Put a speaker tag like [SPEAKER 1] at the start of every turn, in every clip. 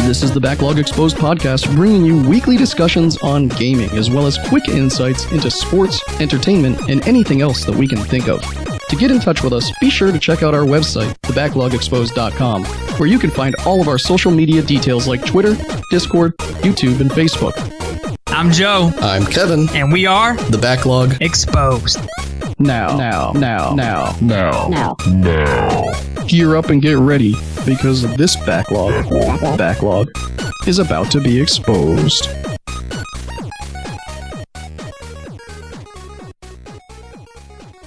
[SPEAKER 1] This is the Backlog Exposed podcast, bringing you weekly discussions on gaming, as well as quick insights into sports, entertainment, and anything else that we can think of. To get in touch with us, be sure to check out our website, thebacklogexposed.com, where you can find all of our social media details like Twitter, Discord, YouTube, and Facebook.
[SPEAKER 2] I'm Joe.
[SPEAKER 3] I'm Kevin.
[SPEAKER 2] And we are
[SPEAKER 3] The Backlog
[SPEAKER 2] Exposed.
[SPEAKER 1] Now. Gear up and get ready, because this backlog is about to be exposed.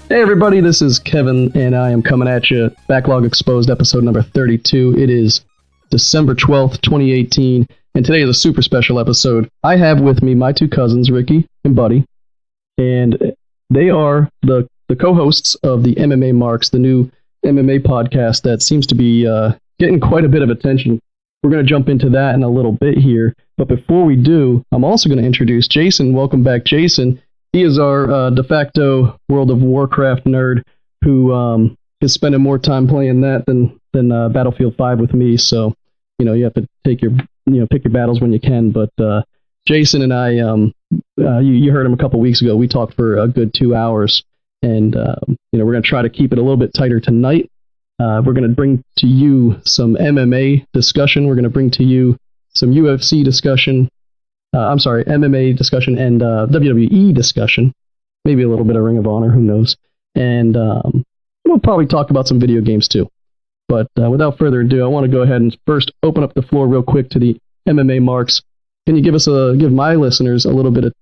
[SPEAKER 1] Hey everybody, this is Kevin, and I am coming at you, Backlog Exposed, episode number 32. It is December 12th, 2018, and today is a super special episode. I have with me my two cousins, Ricky and Buddy, and they are the co-hosts of the MMA Marks, the new MMA podcast that seems to be getting quite a bit of attention. We're going to jump into that in a little bit here, but before we do, I'm also going to introduce Jason. Welcome back, Jason. He is our de facto World of Warcraft nerd who is spending more time playing that than Battlefield 5 with me. So, you have to take your pick your battles when you can. But Jason and I, you heard him a couple weeks ago. We talked for a good 2 hours. And, we're going to try to keep it a little bit tighter tonight. We're going to bring to you some MMA discussion. We're going to bring to you some UFC discussion. MMA discussion and WWE discussion. Maybe a little bit of Ring of Honor, who knows. And we'll probably talk about some video games too. But without further ado, I want to go ahead and first open up the floor real quick to the MMA Marks. Can you give my listeners a little bit of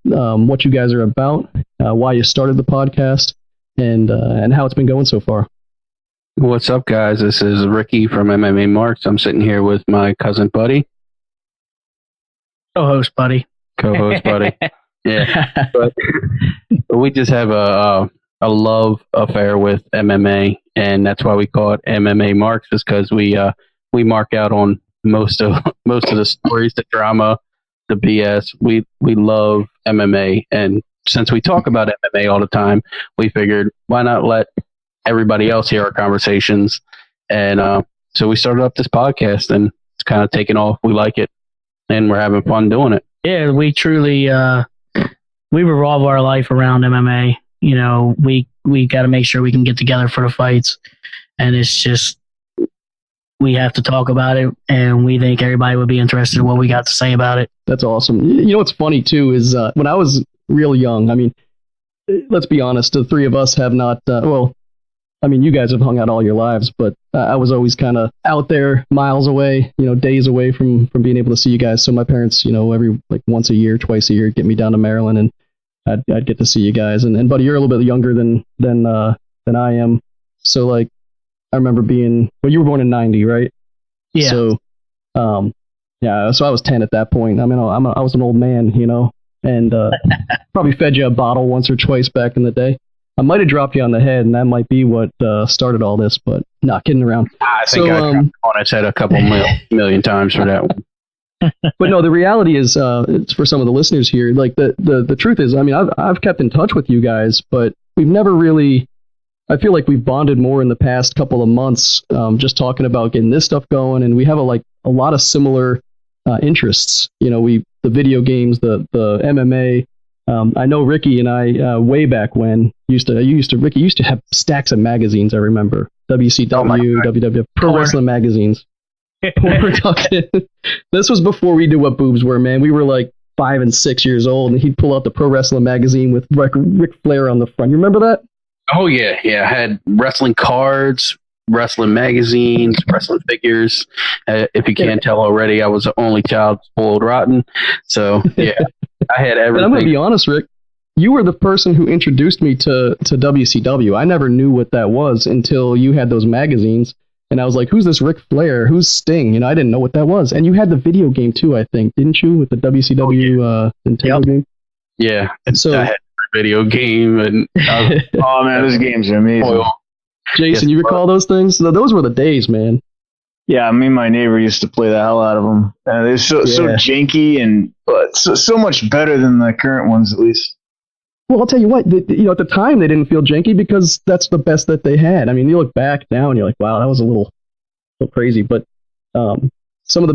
[SPEAKER 1] what you guys are about, why you started the podcast, and how it's been going so far?
[SPEAKER 4] What's up, guys? This is Ricky from MMA Marks. I'm sitting here with my cousin Buddy.
[SPEAKER 2] Co-host Buddy.
[SPEAKER 4] Yeah. But we just have a love affair with MMA, and that's why we call it MMA Marks, is because we mark out on most of the stories, the drama, the BS. We love MMA, and since we talk about MMA all the time, we figured why not let everybody else hear our conversations, and so we started up this podcast, and it's kind of taken off. We like it, and we're having fun doing it.
[SPEAKER 2] Yeah, we truly we revolve our life around MMA. We got to make sure we can get together for the fights, and it's just we have to talk about it, and we think everybody would be interested in what we got to say about it.
[SPEAKER 1] That's awesome. What's funny too is when I was real young, I mean, let's be honest, the three of us have not, you guys have hung out all your lives, but I was always kind of out there miles away, days away from being able to see you guys. So my parents, every once a year, twice a year, get me down to Maryland, and I'd get to see you guys. And Buddy, you're a little bit younger than I am. So I remember you were born in 90, right?
[SPEAKER 2] Yeah.
[SPEAKER 1] So, so I was 10 at that point. I mean, I was an old man, and probably fed you a bottle once or twice back in the day. I might have dropped you on the head, and that might be what started all this, but not kidding around.
[SPEAKER 4] I think I dropped on its head a couple million times for that one.
[SPEAKER 1] But no, the reality is, it's for some of the listeners here, the truth is, I mean, I've kept in touch with you guys, but we've never really, I feel like we've bonded more in the past couple of months, just talking about getting this stuff going, and we have a lot of similar interests. The video games, the MMA. I know Ricky and I way back when Ricky used to have stacks of magazines. I remember WCW, WWF, Pro Wrestling magazines. We're talking. This was before we knew what boobs were, man. We were 5 and 6 years old, and he'd pull out the Pro Wrestling magazine with Ric Flair on the front. You remember that?
[SPEAKER 4] Oh yeah. I had wrestling cards, wrestling magazines, wrestling figures. If you can't tell already, I was the only child, spoiled rotten. So yeah, I had everything.
[SPEAKER 1] And I'm going to be honest, Rick. You were the person who introduced me to WCW. I never knew what that was until you had those magazines. And I was like, who's this Ric Flair? Who's Sting? I didn't know what that was. And you had the video game too, I think, didn't you, with the WCW Nintendo game?
[SPEAKER 4] Yeah. So I had a video game. And
[SPEAKER 5] oh, man, those games are amazing.
[SPEAKER 1] Jason, you recall those things? Those were the days, man.
[SPEAKER 5] Yeah, me and my neighbor used to play the hell out of them. They're so janky, but so much better than the current ones, at least.
[SPEAKER 1] Well, I'll tell you what, at the time they didn't feel janky because that's the best that they had. I mean, you look back now and you're like, wow, that was a little crazy. But some of the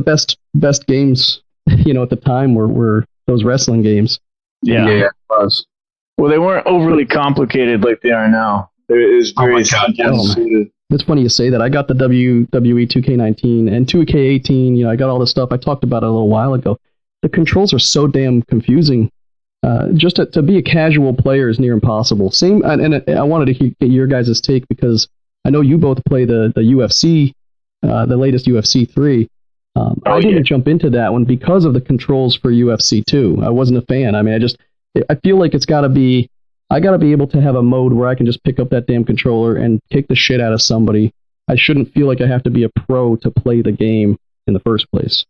[SPEAKER 1] best games, at the time were those wrestling games.
[SPEAKER 5] Yeah, it was. Well, they weren't overly complicated like they are now. It was very simple.
[SPEAKER 1] It's funny you say that. I got the WWE 2K19 and 2K18. I got all this stuff. I talked about it a little while ago. The controls are so damn confusing. Just to be a casual player is near impossible. Same, and I wanted to get your guys' take because I know you both play the UFC, the latest UFC 3. I didn't jump into that one because of the controls for UFC 2. I wasn't a fan. I mean, I feel like I got to be able to have a mode where I can just pick up that damn controller and kick the shit out of somebody. I shouldn't feel like I have to be a pro to play the game in the first place.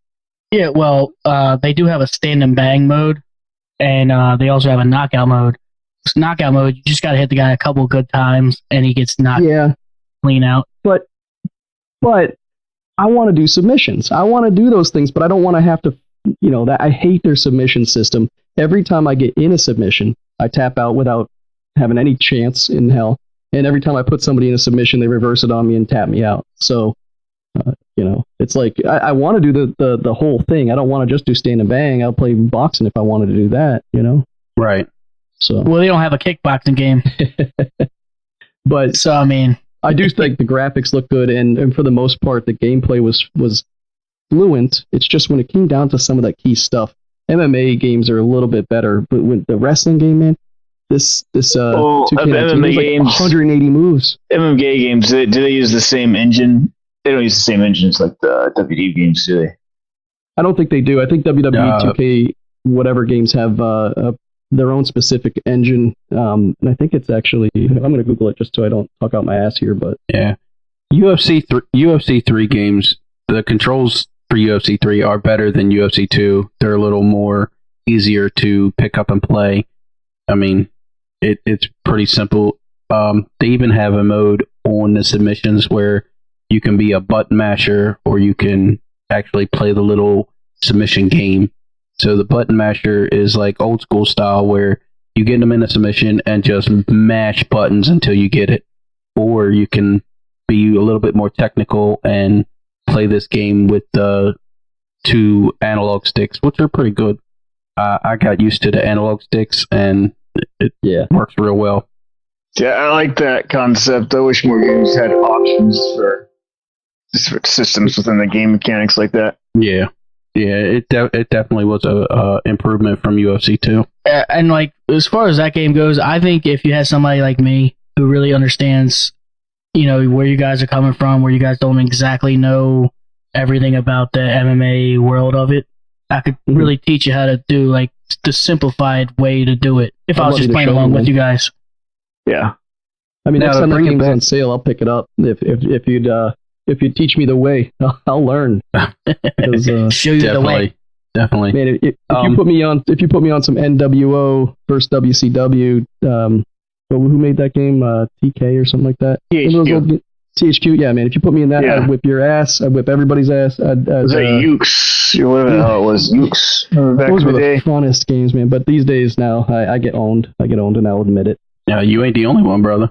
[SPEAKER 2] Yeah, well, they do have a stand and bang mode, and they also have a knockout mode. This knockout mode, you just got to hit the guy a couple good times, and he gets knocked clean out.
[SPEAKER 1] But I want to do submissions. I want to do those things, but I don't want to have to, I hate their submission system. Every time I get in a submission, I tap out without having any chance in hell. And every time I put somebody in a submission, they reverse it on me and tap me out. So, it's like I want to do the whole thing. I don't want to just do stand and bang. I'll play boxing if I wanted to do that,
[SPEAKER 4] Right.
[SPEAKER 1] So.
[SPEAKER 2] Well, they don't have a kickboxing game.
[SPEAKER 1] But
[SPEAKER 2] so, I mean,
[SPEAKER 1] I do think the graphics look good, and for the most part, the gameplay was fluent. It's just when it came down to some of that key stuff, MMA games are a little bit better, but when the wrestling game, man, this 2K19 was like 180 moves.
[SPEAKER 5] MMA games, do they use the same engine? They don't use the same engines like the WWE games, do they?
[SPEAKER 1] I don't think they do. I think WWE 2K whatever games have their own specific engine, and I think it's actually. I'm going to Google it just so I don't talk out my ass here, but
[SPEAKER 4] yeah, UFC 3 games. The controls for UFC 3 are better than UFC 2. They're a little more easier to pick up and play. I mean, it's pretty simple. They even have a mode on the submissions where you can be a button masher or you can actually play the little submission game. So the button masher is like old school style where you get them in a submission and just mash buttons until you get it. Or you can be a little bit more technical and play this game with the 2 analog sticks, which are pretty good. I got used to the analog sticks and it works real well.
[SPEAKER 5] Yeah, I like that concept. I wish more games had options for systems within the game mechanics like that.
[SPEAKER 4] Yeah, it definitely was a improvement from UFC 2.
[SPEAKER 2] And like as far as that game goes, I think if you had somebody like me who really understands, where you guys are coming from, where you guys don't exactly know everything about the MMA world of it, I could really teach you how to do like the simplified way to do it. If I was just playing along with you guys.
[SPEAKER 5] Yeah.
[SPEAKER 1] I mean, next time the game's on sale, I'll pick it up. If you'd teach me the way, I'll learn.
[SPEAKER 2] Show you the way.
[SPEAKER 4] Definitely.
[SPEAKER 1] Man, if you put me on some NWO versus WCW, who made that game? TK or something like that. THQ. Yeah, man. If you put me in that, I'd whip your ass. I'd whip everybody's ass.
[SPEAKER 5] Was that Ukes? Whatever the hell it was. Ukes.
[SPEAKER 1] Those were the funnest games, man. But these days now, I get owned. And I'll admit it.
[SPEAKER 4] Yeah, you ain't the only one, brother.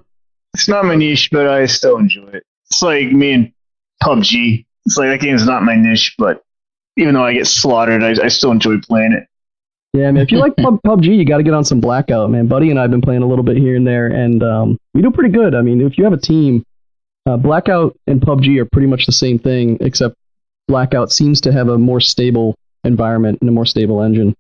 [SPEAKER 5] It's not my niche, but I still enjoy it. It's like me and PUBG. It's like that game's not my niche, but even though I get slaughtered, I still enjoy playing it.
[SPEAKER 1] Yeah, man. If you like PUBG, you got to get on some Blackout, man. Buddy and I have been playing a little bit here and there, and we do pretty good. I mean, if you have a team, Blackout and PUBG are pretty much the same thing, except Blackout seems to have a more stable environment and a more stable engine.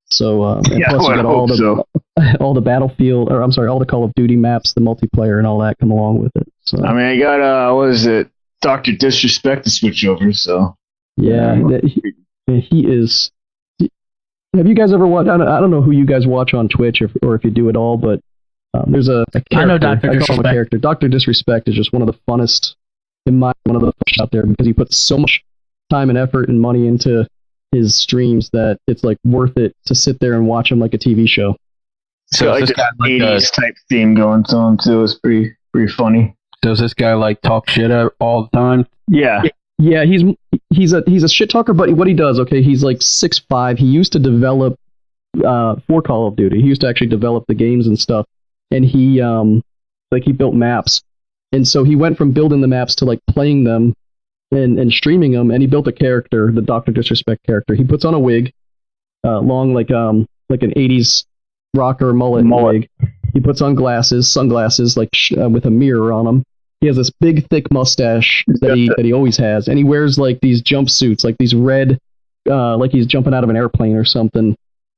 [SPEAKER 1] So, plus you got all the Battlefield, or I'm sorry, all the Call of Duty maps, the multiplayer, and all that come along with it. So,
[SPEAKER 5] I mean, I got what is it, Dr. Disrespect to switch over. So,
[SPEAKER 1] yeah, he is. Have you guys ever watched? I don't know who you guys watch on Twitch, or if you do it all, but there's a character. I know Dr. Disrespect. I call him a character. Dr. Disrespect is just one of the funnest one of the funnest out there because he puts so much time and effort and money into his streams that it's like worth it to sit there and watch him like a TV show.
[SPEAKER 5] So like the 80s type theme going to him too. It's pretty funny.
[SPEAKER 4] Does this guy like talk shit all the time?
[SPEAKER 5] Yeah.
[SPEAKER 1] Yeah, he's a shit talker, but what he does, okay, he's like 6'5". He used to develop for Call of Duty. He used to actually develop the games and stuff, and he built maps. And so he went from building the maps to like playing them and streaming them, and he built a character, the Dr. Disrespect character. He puts on a wig, long like an 80s rocker mullet wig. He puts on sunglasses like with a mirror on them. He has this big thick mustache that he always has, and he wears like these jumpsuits, like these red, like he's jumping out of an airplane or something.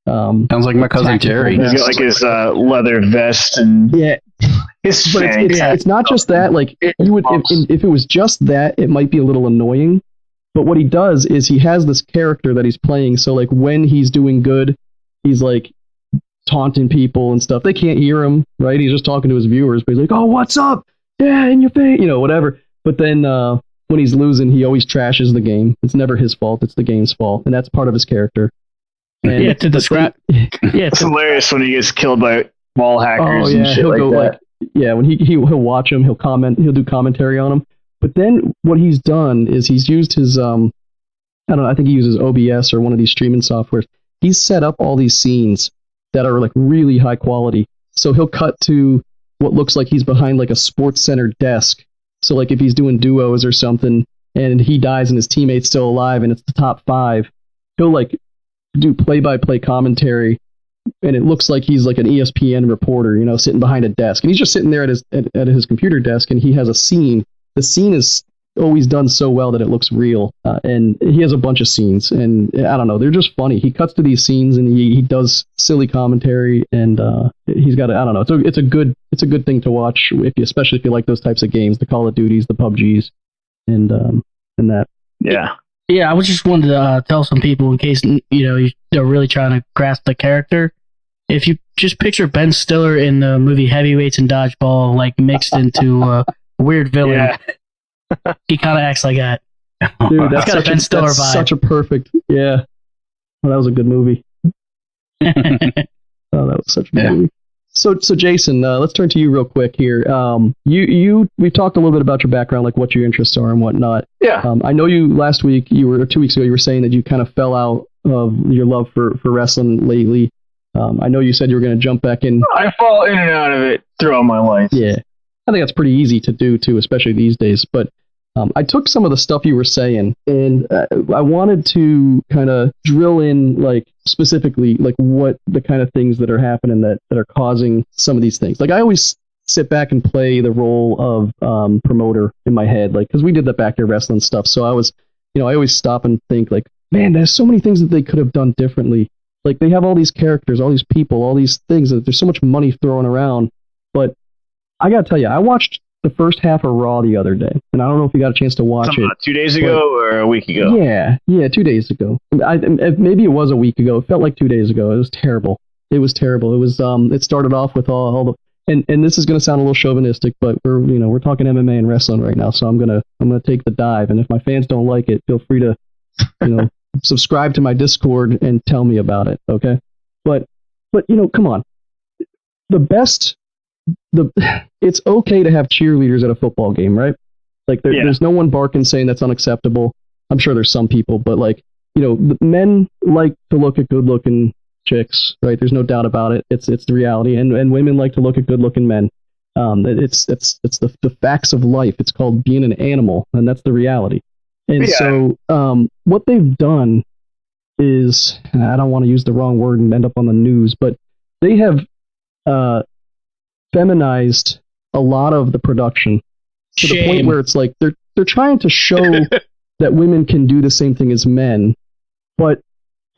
[SPEAKER 4] Sounds like my cousin Jerry.
[SPEAKER 5] He's got like his leather vest and
[SPEAKER 1] it's not just that. Like you would, if it was just that, it might be a little annoying. But what he does is he has this character that he's playing. So like when he's doing good, he's like taunting people and stuff. They can't hear him, right? He's just talking to his viewers, but he's like, "Oh, what's up? Yeah, in your face," whatever. But then when he's losing, he always trashes the game. It's never his fault. It's the game's fault, and that's part of his character. And
[SPEAKER 2] to describe.
[SPEAKER 5] It's hilarious when he gets killed by wall hackers and shit
[SPEAKER 1] he'll
[SPEAKER 5] like
[SPEAKER 1] go
[SPEAKER 5] that.
[SPEAKER 1] When he'll watch him, he'll comment, he'll do commentary on him. But then what he's done is he's used his I think he uses OBS or one of these streaming softwares. He's set up all these scenes that are like really high quality. So he'll cut to what looks like he's behind like a Sports Center desk. So like if he's doing duos or something and he dies and his teammate's still alive and it's the top 5, he'll like do play-by-play commentary, and it looks like he's like an ESPN reporter, sitting behind a desk, and he's just sitting there at his computer desk, and he has a scene. The scene is always done so well that it looks real, and he has a bunch of scenes, and I don't know, they're just funny. He cuts to these scenes and he does silly commentary, and he's got I don't know, it's a good thing to watch especially if you like those types of games, the Call of Duties, the PUBGs, and that.
[SPEAKER 2] Yeah, I was just wanted to tell some people in case they're really trying to grasp the character. If you just picture Ben Stiller in the movie Heavyweights and Dodgeball, like mixed into a weird villain, he kind of acts like that.
[SPEAKER 1] Dude, that's
[SPEAKER 2] got a Ben Stiller vibe.
[SPEAKER 1] Such a perfect, Well, that was a good movie. That was such a good movie. So Jason, let's turn to you real quick here. We talked a little bit about your background, like what your interests are and whatnot.
[SPEAKER 5] Yeah.
[SPEAKER 1] I know you last week, or 2 weeks ago, you were saying that you kind of fell out of your love for wrestling lately. I know you said you were going to jump back in.
[SPEAKER 5] I fall in and out of it throughout my life.
[SPEAKER 1] Yeah. I think that's pretty easy to do too, especially these days. But I took some of the stuff you were saying, and I wanted to kind of drill in, like specifically, like what the kind of things that are happening that are causing some of these things. Like I always sit back and play the role of promoter in my head, like because we did the backyard wrestling stuff. So I was, I always stop and think, like, man, there's so many things that they could have done differently. Like they have all these characters, all these people, all these things. That there's so much money thrown around. But I gotta tell you, I watched the first half of Raw the other day, and I don't know if you got a chance to watch it.
[SPEAKER 5] 2 days ago or a week ago?
[SPEAKER 1] Yeah, 2 days ago. Maybe it was a week ago. It felt like 2 days ago. It was terrible. It was it started off with all the and this is gonna sound a little chauvinistic, but we're talking MMA and wrestling right now, so I'm gonna take the dive, and if my fans don't like it, feel free to subscribe to my Discord and tell me about it, okay? But come on. It's okay to have cheerleaders at a football game, right? Like there's no one barking saying that's unacceptable. I'm sure there's some people, but the men like to look at good-looking chicks, right? There's no doubt about it. It's the reality, and women like to look at good-looking men. It's the facts of life. It's called being an animal, and that's the reality. And so what they've done is, and I don't want to use the wrong word and end up on the news, but they have feminized a lot of the production to the point where it's like they're trying to show that women can do the same thing as men, but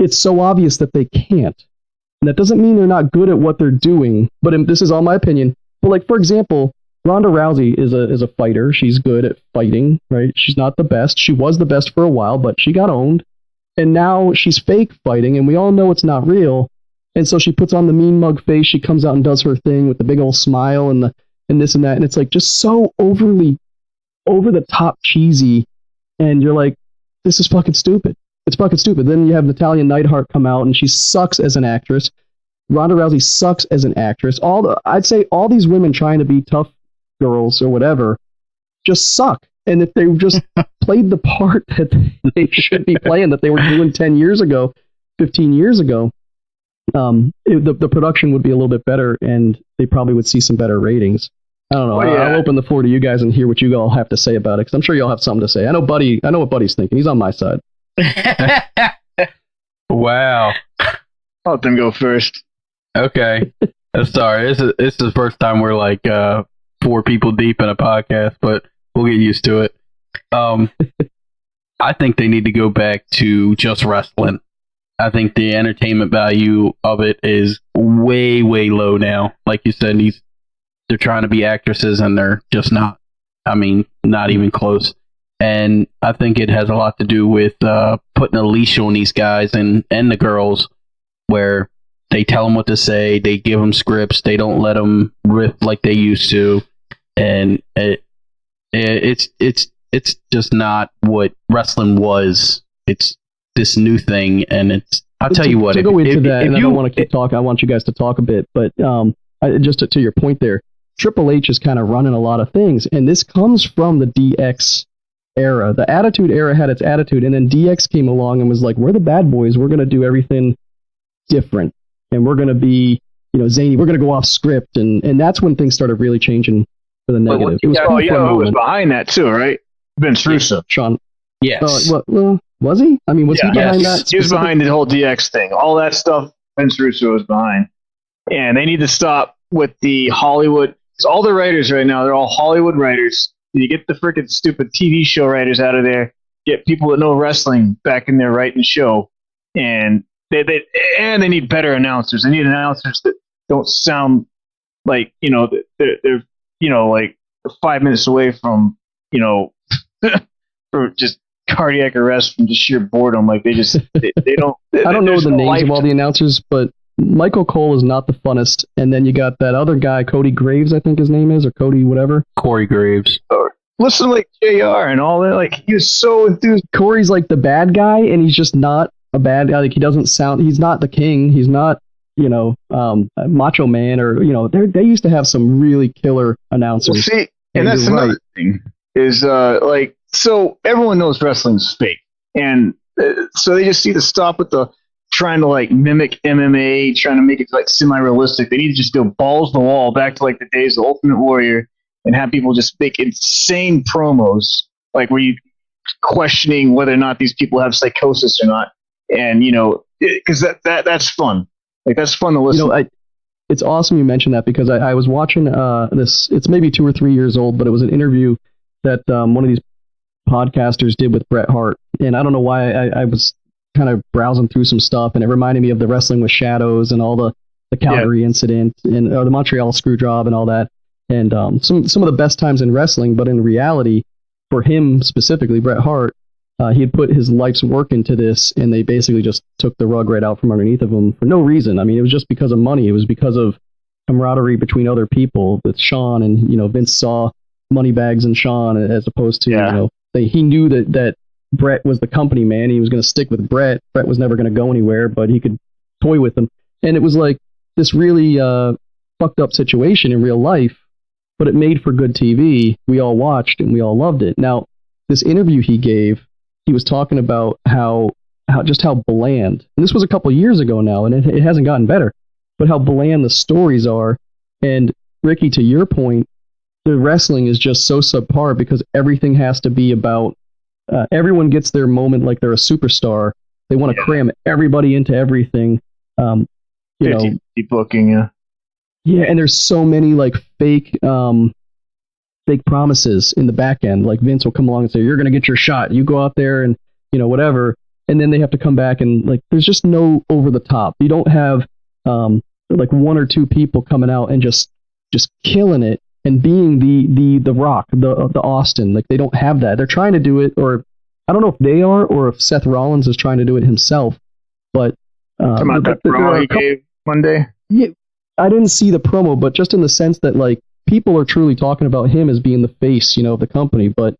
[SPEAKER 1] it's so obvious that they can't. And that doesn't mean they're not good at what they're doing, but this is all my opinion. But like, for example, Ronda Rousey is a fighter. She's good at fighting, right? She's not the best. She was the best for a while, but she got owned. And now she's fake fighting, and we all know it's not real. And so she puts on the mean mug face. She comes out and does her thing with the big old smile and this and that. And it's like just so overly over the top cheesy. And you're like, this is fucking stupid. It's fucking stupid. Then you have Natalya Neidhart come out, and she sucks as an actress. Ronda Rousey sucks as an actress. I'd say all these women trying to be tough girls or whatever just suck. And if they just played the part that they should be playing, that they were doing 10 years ago, 15 years ago, the production would be a little bit better, and they probably would see some better ratings. I don't know.
[SPEAKER 5] Well, yeah.
[SPEAKER 1] I'll open the floor to you guys and hear what you all have to say about it, because I'm sure you all have something to say. I know what Buddy's thinking. He's on my side.
[SPEAKER 4] Wow.
[SPEAKER 5] I'll let them go first.
[SPEAKER 4] Okay. Sorry, this is the first time we're like 4 people deep in a podcast, but we'll get used to it. I think they need to go back to just wrestling. I think the entertainment value of it is way, way low now. Like you said, they're trying to be actresses and they're just not. I mean, not even close. And I think it has a lot to do with putting a leash on these guys and the girls, where they tell them what to say, they give them scripts, they don't let them riff like they used to, and it's just not what wrestling was. It's this new thing, and I'll tell you what.
[SPEAKER 1] To go into that, and I don't want to keep talking. I want you guys to talk a bit, but just to your point there, Triple H is kind of running a lot of things, and this comes from the DX era. The Attitude Era had its attitude, and then DX came along and was like, "We're the bad boys. We're going to do everything different, and we're going to be, zany. We're going to go off script," and that's when things started really changing for the negative. It was
[SPEAKER 5] who was behind that too, right? Vince Russo.
[SPEAKER 1] Sean.
[SPEAKER 4] Yes.
[SPEAKER 1] Was he? I mean, was he behind that?
[SPEAKER 5] He was behind the whole DX thing. All that stuff, Vince Russo was behind. And they need to stop with the Hollywood. Because all the writers right now, they're all Hollywood writers. You get the freaking stupid TV show writers out of there. Get people that know wrestling back in there writing the show. And they need better announcers. They need announcers that don't sound like, they're like 5 minutes away from, for just cardiac arrest from just sheer boredom. Like they don't.
[SPEAKER 1] I don't know the names of all the announcers, but Michael Cole is not the funnest. And then you got that other guy, Cody Graves, I think his name is, or Cody whatever.
[SPEAKER 4] Corey Graves.
[SPEAKER 5] Listen to like JR and all that. Like he was so enthused.
[SPEAKER 1] Corey's like the bad guy, and he's just not a bad guy. Like he doesn't sound. He's not the king. He's not. Macho Man, or they used to have some really killer announcers.
[SPEAKER 5] Well, see, and that's another thing is so everyone knows wrestling's fake, and so they just need to stop with the trying to like mimic MMA, trying to make it like semi-realistic. They need to just go balls to the wall back to like the days of Ultimate Warrior and have people just make insane promos, like where you questioning whether or not these people have psychosis or not, and because that's fun. Like that's fun to listen.
[SPEAKER 1] It's awesome you mentioned that, because I was watching this. It's maybe 2 or 3 years old, but it was an interview that one of these podcasters did with Bret Hart, and I don't know why I was kind of browsing through some stuff, and it reminded me of the Wrestling with Shadows and all the Calgary incident and the Montreal screw job and all that, and some of the best times in wrestling. But in reality, for him specifically, Bret Hart, he had put his life's work into this, and they basically just took the rug right out from underneath of him for no reason. I mean, it was just because of money. It was because of camaraderie between other people with Shawn, and Vince saw money bags in Shawn as opposed to he knew that Bret was the company man. He was going to stick with Bret. Bret was never going to go anywhere, but he could toy with him, and it was like this really fucked up situation in real life, but it made for good TV. We all watched and we all loved it. Now, this interview he gave, he was talking about how bland, and this was a couple years ago now, and it hasn't gotten better, but how bland the stories are. And Ricky, to your point, the wrestling is just so subpar because everything has to be about, everyone gets their moment like they're a superstar. They want to cram everybody into everything.
[SPEAKER 5] Keep booking,
[SPEAKER 1] Yeah, and there's so many like fake promises in the back end. Like Vince will come along and say, "You're going to get your shot. You go out there and whatever," and then they have to come back and like there's just no over the top. You don't have like 1 or 2 people coming out and just killing it and being the Rock, the Austin. Like they don't have that. They're trying to do it, or I don't know if they are or if Seth Rollins is trying to do it himself. But
[SPEAKER 5] about that promo he gave one day.
[SPEAKER 1] Yeah, I didn't see the promo, but just in the sense that like people are truly talking about him as being the face, of the company. But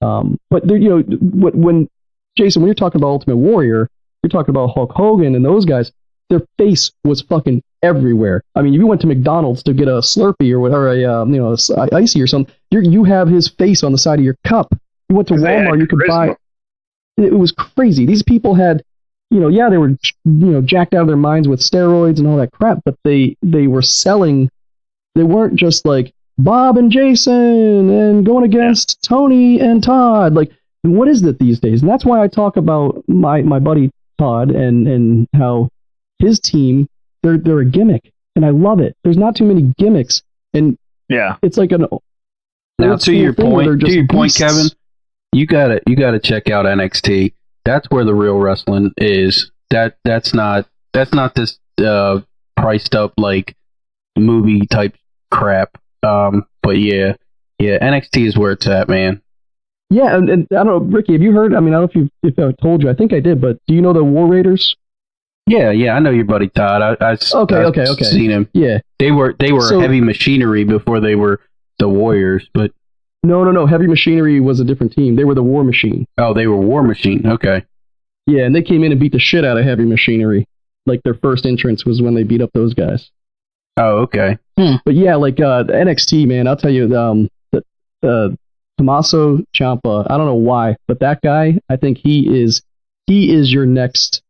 [SPEAKER 1] when Jason, when you're talking about Ultimate Warrior, you're talking about Hulk Hogan and those guys. Their face was fucking everywhere. I mean, if you went to McDonald's to get a Slurpee or icy or something, you have his face on the side of your cup. You went to Walmart, you could buy. It was crazy. These people had yeah, they were, jacked out of their minds with steroids and all that crap, but they were selling. They weren't just like Bob and Jason and going against Tony and Todd. Like, what is it these days? And that's why I talk about my buddy Todd and how his team, they're a gimmick, and I love it. There's not too many gimmicks, and it's like an.
[SPEAKER 4] Now to your point, Kevin, you gotta check out NXT. That's where the real wrestling is. That's not this priced up like movie type crap. But yeah, NXT is where it's at, man.
[SPEAKER 1] Yeah, and I don't know, Ricky, have you heard? I mean, I don't know if I told you. I think I did, but do you know the War Raiders?
[SPEAKER 4] Yeah, I know your buddy Todd. I've seen him.
[SPEAKER 1] Yeah,
[SPEAKER 4] they were Heavy Machinery before they were the Warriors, but
[SPEAKER 1] no. Heavy Machinery was a different team. They were the War Machine.
[SPEAKER 4] Oh, they were War Machine. Okay.
[SPEAKER 1] Yeah, and they came in and beat the shit out of Heavy Machinery. Like, their first entrance was when they beat up those guys.
[SPEAKER 4] Oh, okay.
[SPEAKER 1] But yeah, like NXT, man, I'll tell you, Tommaso Ciampa, I don't know why, but that guy, I think he is your next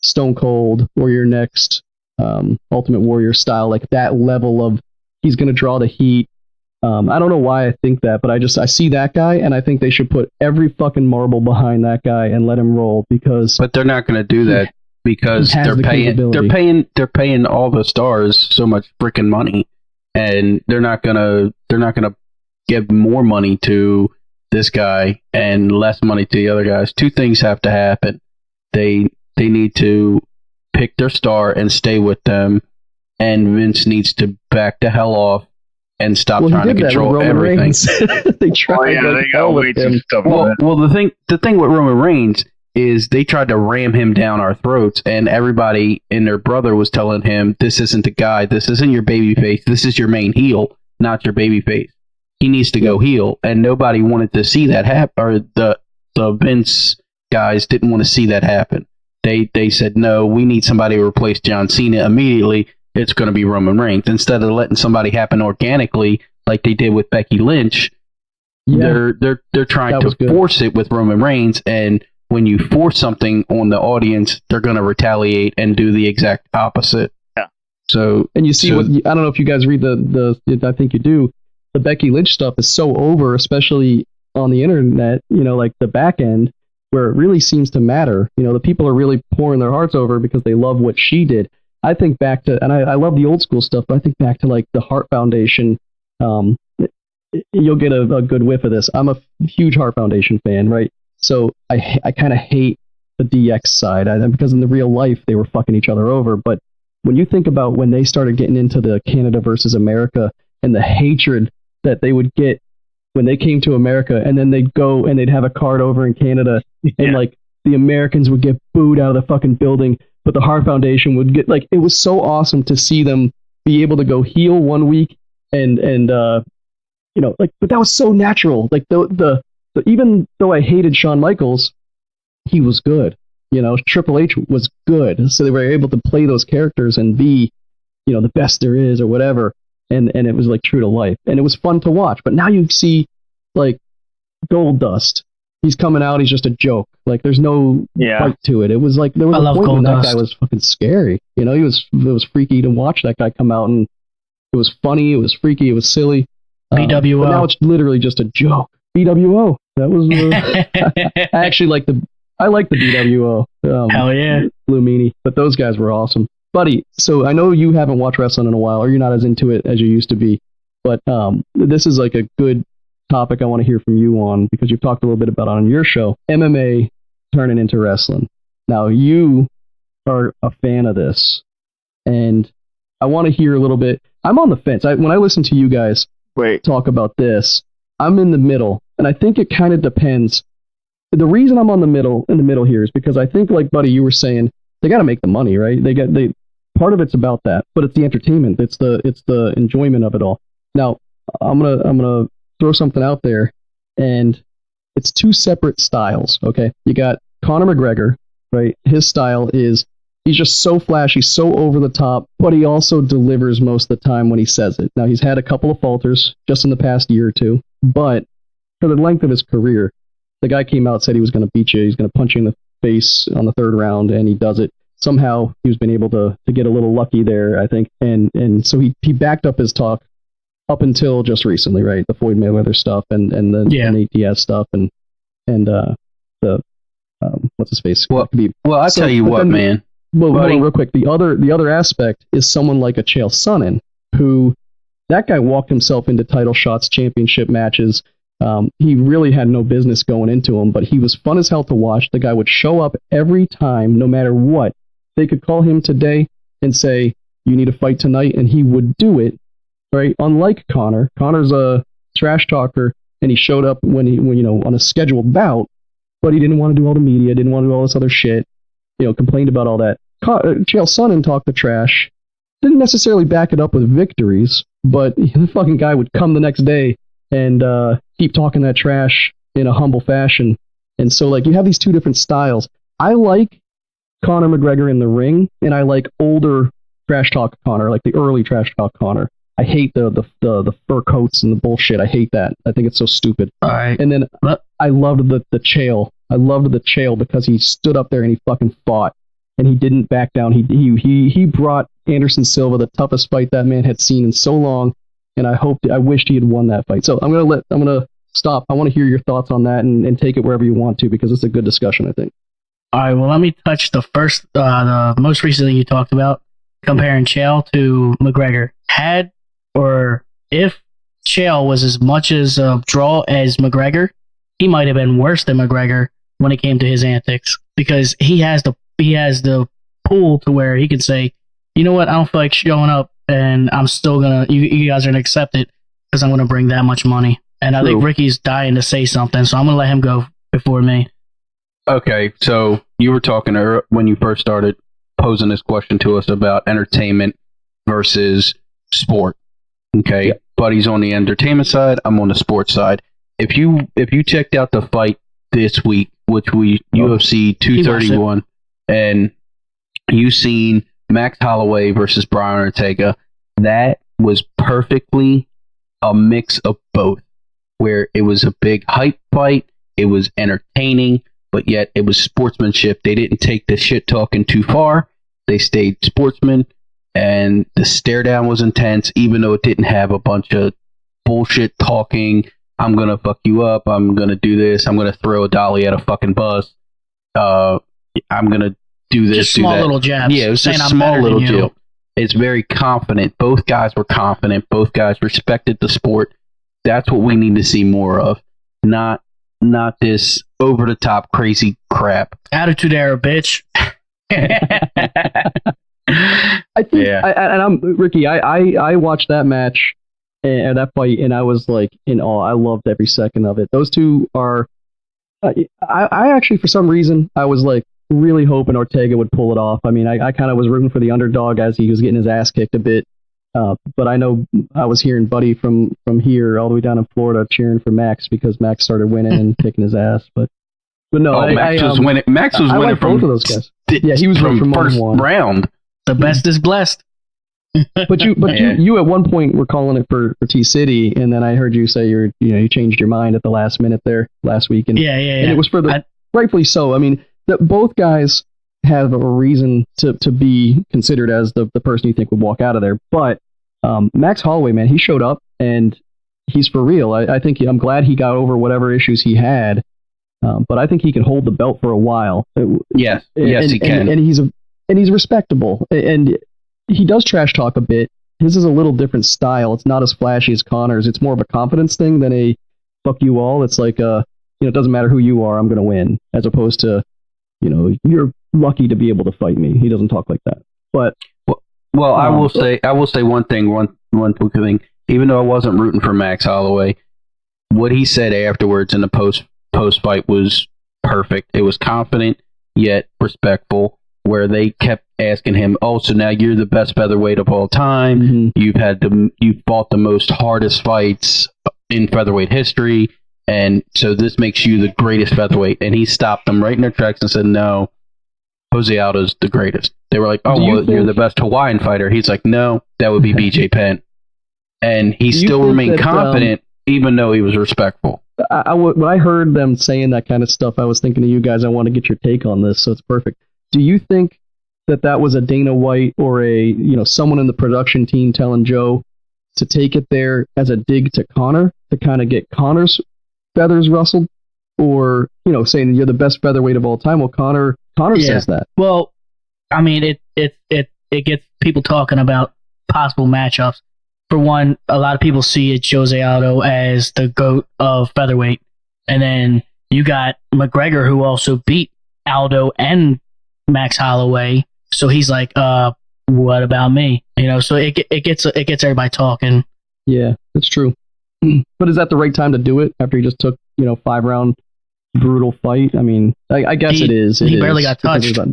[SPEAKER 1] Stone Cold or your next Ultimate Warrior style, like that level of, he's going to draw the heat. I don't know why I think that, but I see that guy, and I think they should put every fucking marble behind that guy and let him roll, because.
[SPEAKER 4] But they're not going to do that because they're paying all the stars so much freaking money, and they're not gonna give more money to this guy and less money to the other guys. Two things have to happen. They need to pick their star and stay with them, and Vince needs to back the hell off and stop trying to control everything.
[SPEAKER 1] They tried.
[SPEAKER 5] They got way too tough.
[SPEAKER 4] Well, the thing with Roman Reigns is they tried to ram him down our throats, and everybody and their brother was telling him, "This isn't the guy. This isn't your baby face. This is your main heel, not your baby face. He needs to go heel." And nobody wanted to see that happen, or the Vince guys didn't want to see that happen. They said, "No, we need somebody to replace John Cena immediately. It's going to be Roman Reigns." Instead of letting somebody happen organically like they did with Becky Lynch, they're trying to force it with Roman Reigns. And when you force something on the audience, they're going to retaliate and do the exact opposite.
[SPEAKER 5] Yeah.
[SPEAKER 1] So, and you see I don't know if you guys read I think you do. The Becky Lynch stuff is so over, especially on the internet, like the back end, where it really seems to matter. The people are really pouring their hearts over because they love what she did. I think back to, and I love the old school stuff, but I think back to like the Hart Foundation. You'll get a good whiff of this. I'm a huge Hart Foundation fan, right? So I kind of hate the DX side, because in the real life they were fucking each other over. But when you think about when they started getting into the Canada versus America and the hatred that they would get when they came to America, and then they'd go and they'd have a card over in Canada, and like the Americans would get booed out of the fucking building, but the Hart Foundation would get, like, it was so awesome to see them be able to go heel one week and but that was so natural. Like the even though I hated Shawn Michaels, he was good. Triple H was good, so they were able to play those characters and be, the best there is or whatever. And it was like true to life, and it was fun to watch. But now you see like Goldust. He's coming out. He's just a joke. Like, there's no fight to it. It was like there was a point when that guy was fucking scary. It was freaky to watch that guy come out, and it was funny. It was freaky. It was silly.
[SPEAKER 2] BWO.
[SPEAKER 1] But now it's literally just a joke. BWO. That was. I actually like the BWO.
[SPEAKER 2] Hell yeah.
[SPEAKER 1] Blue Meanie. But those guys were awesome. Buddy, so I know you haven't watched wrestling in a while, or you're not as into it as you used to be, but this is like a good topic I want to hear from you on, because you've talked a little bit about it on your show, MMA turning into wrestling. Now, you are a fan of this, and I want to hear a little bit. I'm on the fence. When I listen to you guys talk about this, I'm in the middle, and I think it kind of depends. The reason I'm in the middle here is because I think, like, buddy, you were saying, they got to make the money, right? Part of it's about that, but it's the entertainment. It's the enjoyment of it all. Now, I'm gonna throw something out there, and it's two separate styles. Okay, you got Conor McGregor, right? His style is, he's just so flashy, so over the top, but he also delivers most of the time when he says it. Now, he's had a couple of falters just in the past year or two, but for the length of his career, the guy came out, said he was going to beat you, he's going to punch you in the face on the third round, and he does it. Somehow he's been able to get a little lucky there, I think, and so he backed up his talk up until just recently, right? The Floyd Mayweather stuff and the Nate Diaz stuff and the what's his face?
[SPEAKER 4] Well, I tell you what, man.
[SPEAKER 1] Well, real quick, the other aspect is someone like a Chael Sonnen, who that guy walked himself into title shots, championship matches. He really had no business going into them, but he was fun as hell to watch. The guy would show up every time, no matter what. They could call him today and say, "You need a fight tonight," and he would do it. Right? Unlike Conor. Conor's a trash talker, and he showed up when on a scheduled bout, but he didn't want to do all the media, didn't want to do all this other shit. Complained about all that. Chael Sonnen talked the trash. Didn't necessarily back it up with victories, but the fucking guy would come the next day and keep talking that trash in a humble fashion. And so, you have these two different styles. I like Conor McGregor in the ring, and I like older trash talk Conor, like the early trash talk Conor. I hate the fur coats and the bullshit. I hate that. I think it's so stupid.
[SPEAKER 2] All right.
[SPEAKER 1] And then I loved the Chael. I loved the Chael because he stood up there and he fucking fought, and he didn't back down. He brought Anderson Silva the toughest fight that man had seen in so long, and I wished he had won that fight. So I'm gonna stop. I want to hear your thoughts on that and take it wherever you want to, because it's a good discussion, I think.
[SPEAKER 2] All right, well, let me touch the most recent thing you talked about, comparing Chael to McGregor. If Chael was as much as a draw as McGregor, he might have been worse than McGregor when it came to his antics, because he has the pull to where he can say, you know what, I don't feel like showing up, and I'm still gonna, you guys are gonna accept it because I'm gonna bring that much money. And I think Ricky's dying to say something, so I'm gonna let him go before me.
[SPEAKER 4] Okay, so you were talking when you first started posing this question to us about entertainment versus sport. Okay, yep. Buddy's on the entertainment side, I'm on the sports side. If you checked out the fight this week, which UFC 231, and you seen Max Holloway versus Brian Ortega, that was perfectly a mix of both, where it was a big hype fight, it was entertaining, but yet it was sportsmanship. They didn't take the shit talking too far. They stayed sportsmen, and the stare down was intense, even though it didn't have a bunch of bullshit talking. I'm going to fuck you up. I'm going to do this. I'm going to throw a dolly at a fucking bus. I'm going to do this,
[SPEAKER 2] just small little jabs.
[SPEAKER 4] Yeah, it was just small little jab. It's very confident. Both guys were confident. Both guys respected the sport. That's what we need to see more of. Not this over-the-top crazy crap.
[SPEAKER 2] Attitude era, bitch.
[SPEAKER 1] I think, Ricky, I watched that match and that fight, and I was in awe. I loved every second of it. Those two are. I actually, for some reason, I was really hoping Ortega would pull it off. I mean, I kind of was rooting for the underdog as he was getting his ass kicked a bit. But I know I was hearing Buddy from here all the way down in Florida cheering for Max because Max started winning and kicking his ass. But no,
[SPEAKER 4] Max was winning. Max was winning from
[SPEAKER 1] both of those guys. Yeah, he was
[SPEAKER 4] from first round.
[SPEAKER 2] The best is blessed.
[SPEAKER 1] But you at one point were calling it for T City, and then I heard you say you changed your mind at the last minute there last week, and and it was for rightfully so. I mean, both guys have a reason to be considered as the person you think would walk out of there. But Max Holloway, man, he showed up and he's for real. I think I'm glad he got over whatever issues he had, but I think he can hold the belt for a while.
[SPEAKER 4] Yes, he can,
[SPEAKER 1] and he's respectable, and he does trash talk a bit. His is a little different style. It's not as flashy as Conor's. It's more of a confidence thing than a fuck you all. It's it doesn't matter who you are, I'm going to win, as opposed to, you're lucky to be able to fight me. He doesn't talk like that. But
[SPEAKER 4] I will say one quick thing. Even though I wasn't rooting for Max Holloway, what he said afterwards in the post fight was perfect. It was confident yet respectful, where they kept asking him, "Oh, so now you're the best featherweight of all time. Mm-hmm. You've fought the most hardest fights in featherweight history, and so this makes you the greatest featherweight." And he stopped them right in their tracks and said, "No, Jose Aldo's the greatest." They were like, "Oh, you're the best Hawaiian fighter." He's like, "No, that would be BJ Penn." And he still remained confident, even though he was respectful.
[SPEAKER 1] when I heard them saying that kind of stuff, I was thinking of you guys. I want to get your take on this, so it's perfect. Do you think that was a Dana White or someone in the production team telling Joe to take it there as a dig to Conor to kind of get Conor's feathers rustled, or saying you're the best featherweight of all time? Well, Conor says that.
[SPEAKER 2] Well, I mean, it gets people talking about possible matchups. For one, a lot of people see Jose Aldo as the GOAT of featherweight, and then you got McGregor, who also beat Aldo and Max Holloway. So he's like, what about me? So it gets everybody talking.
[SPEAKER 1] Yeah, that's true. But is that the right time to do it after he just took 5-round brutal fight? I mean, I guess it is.
[SPEAKER 2] He barely got touched.
[SPEAKER 4] I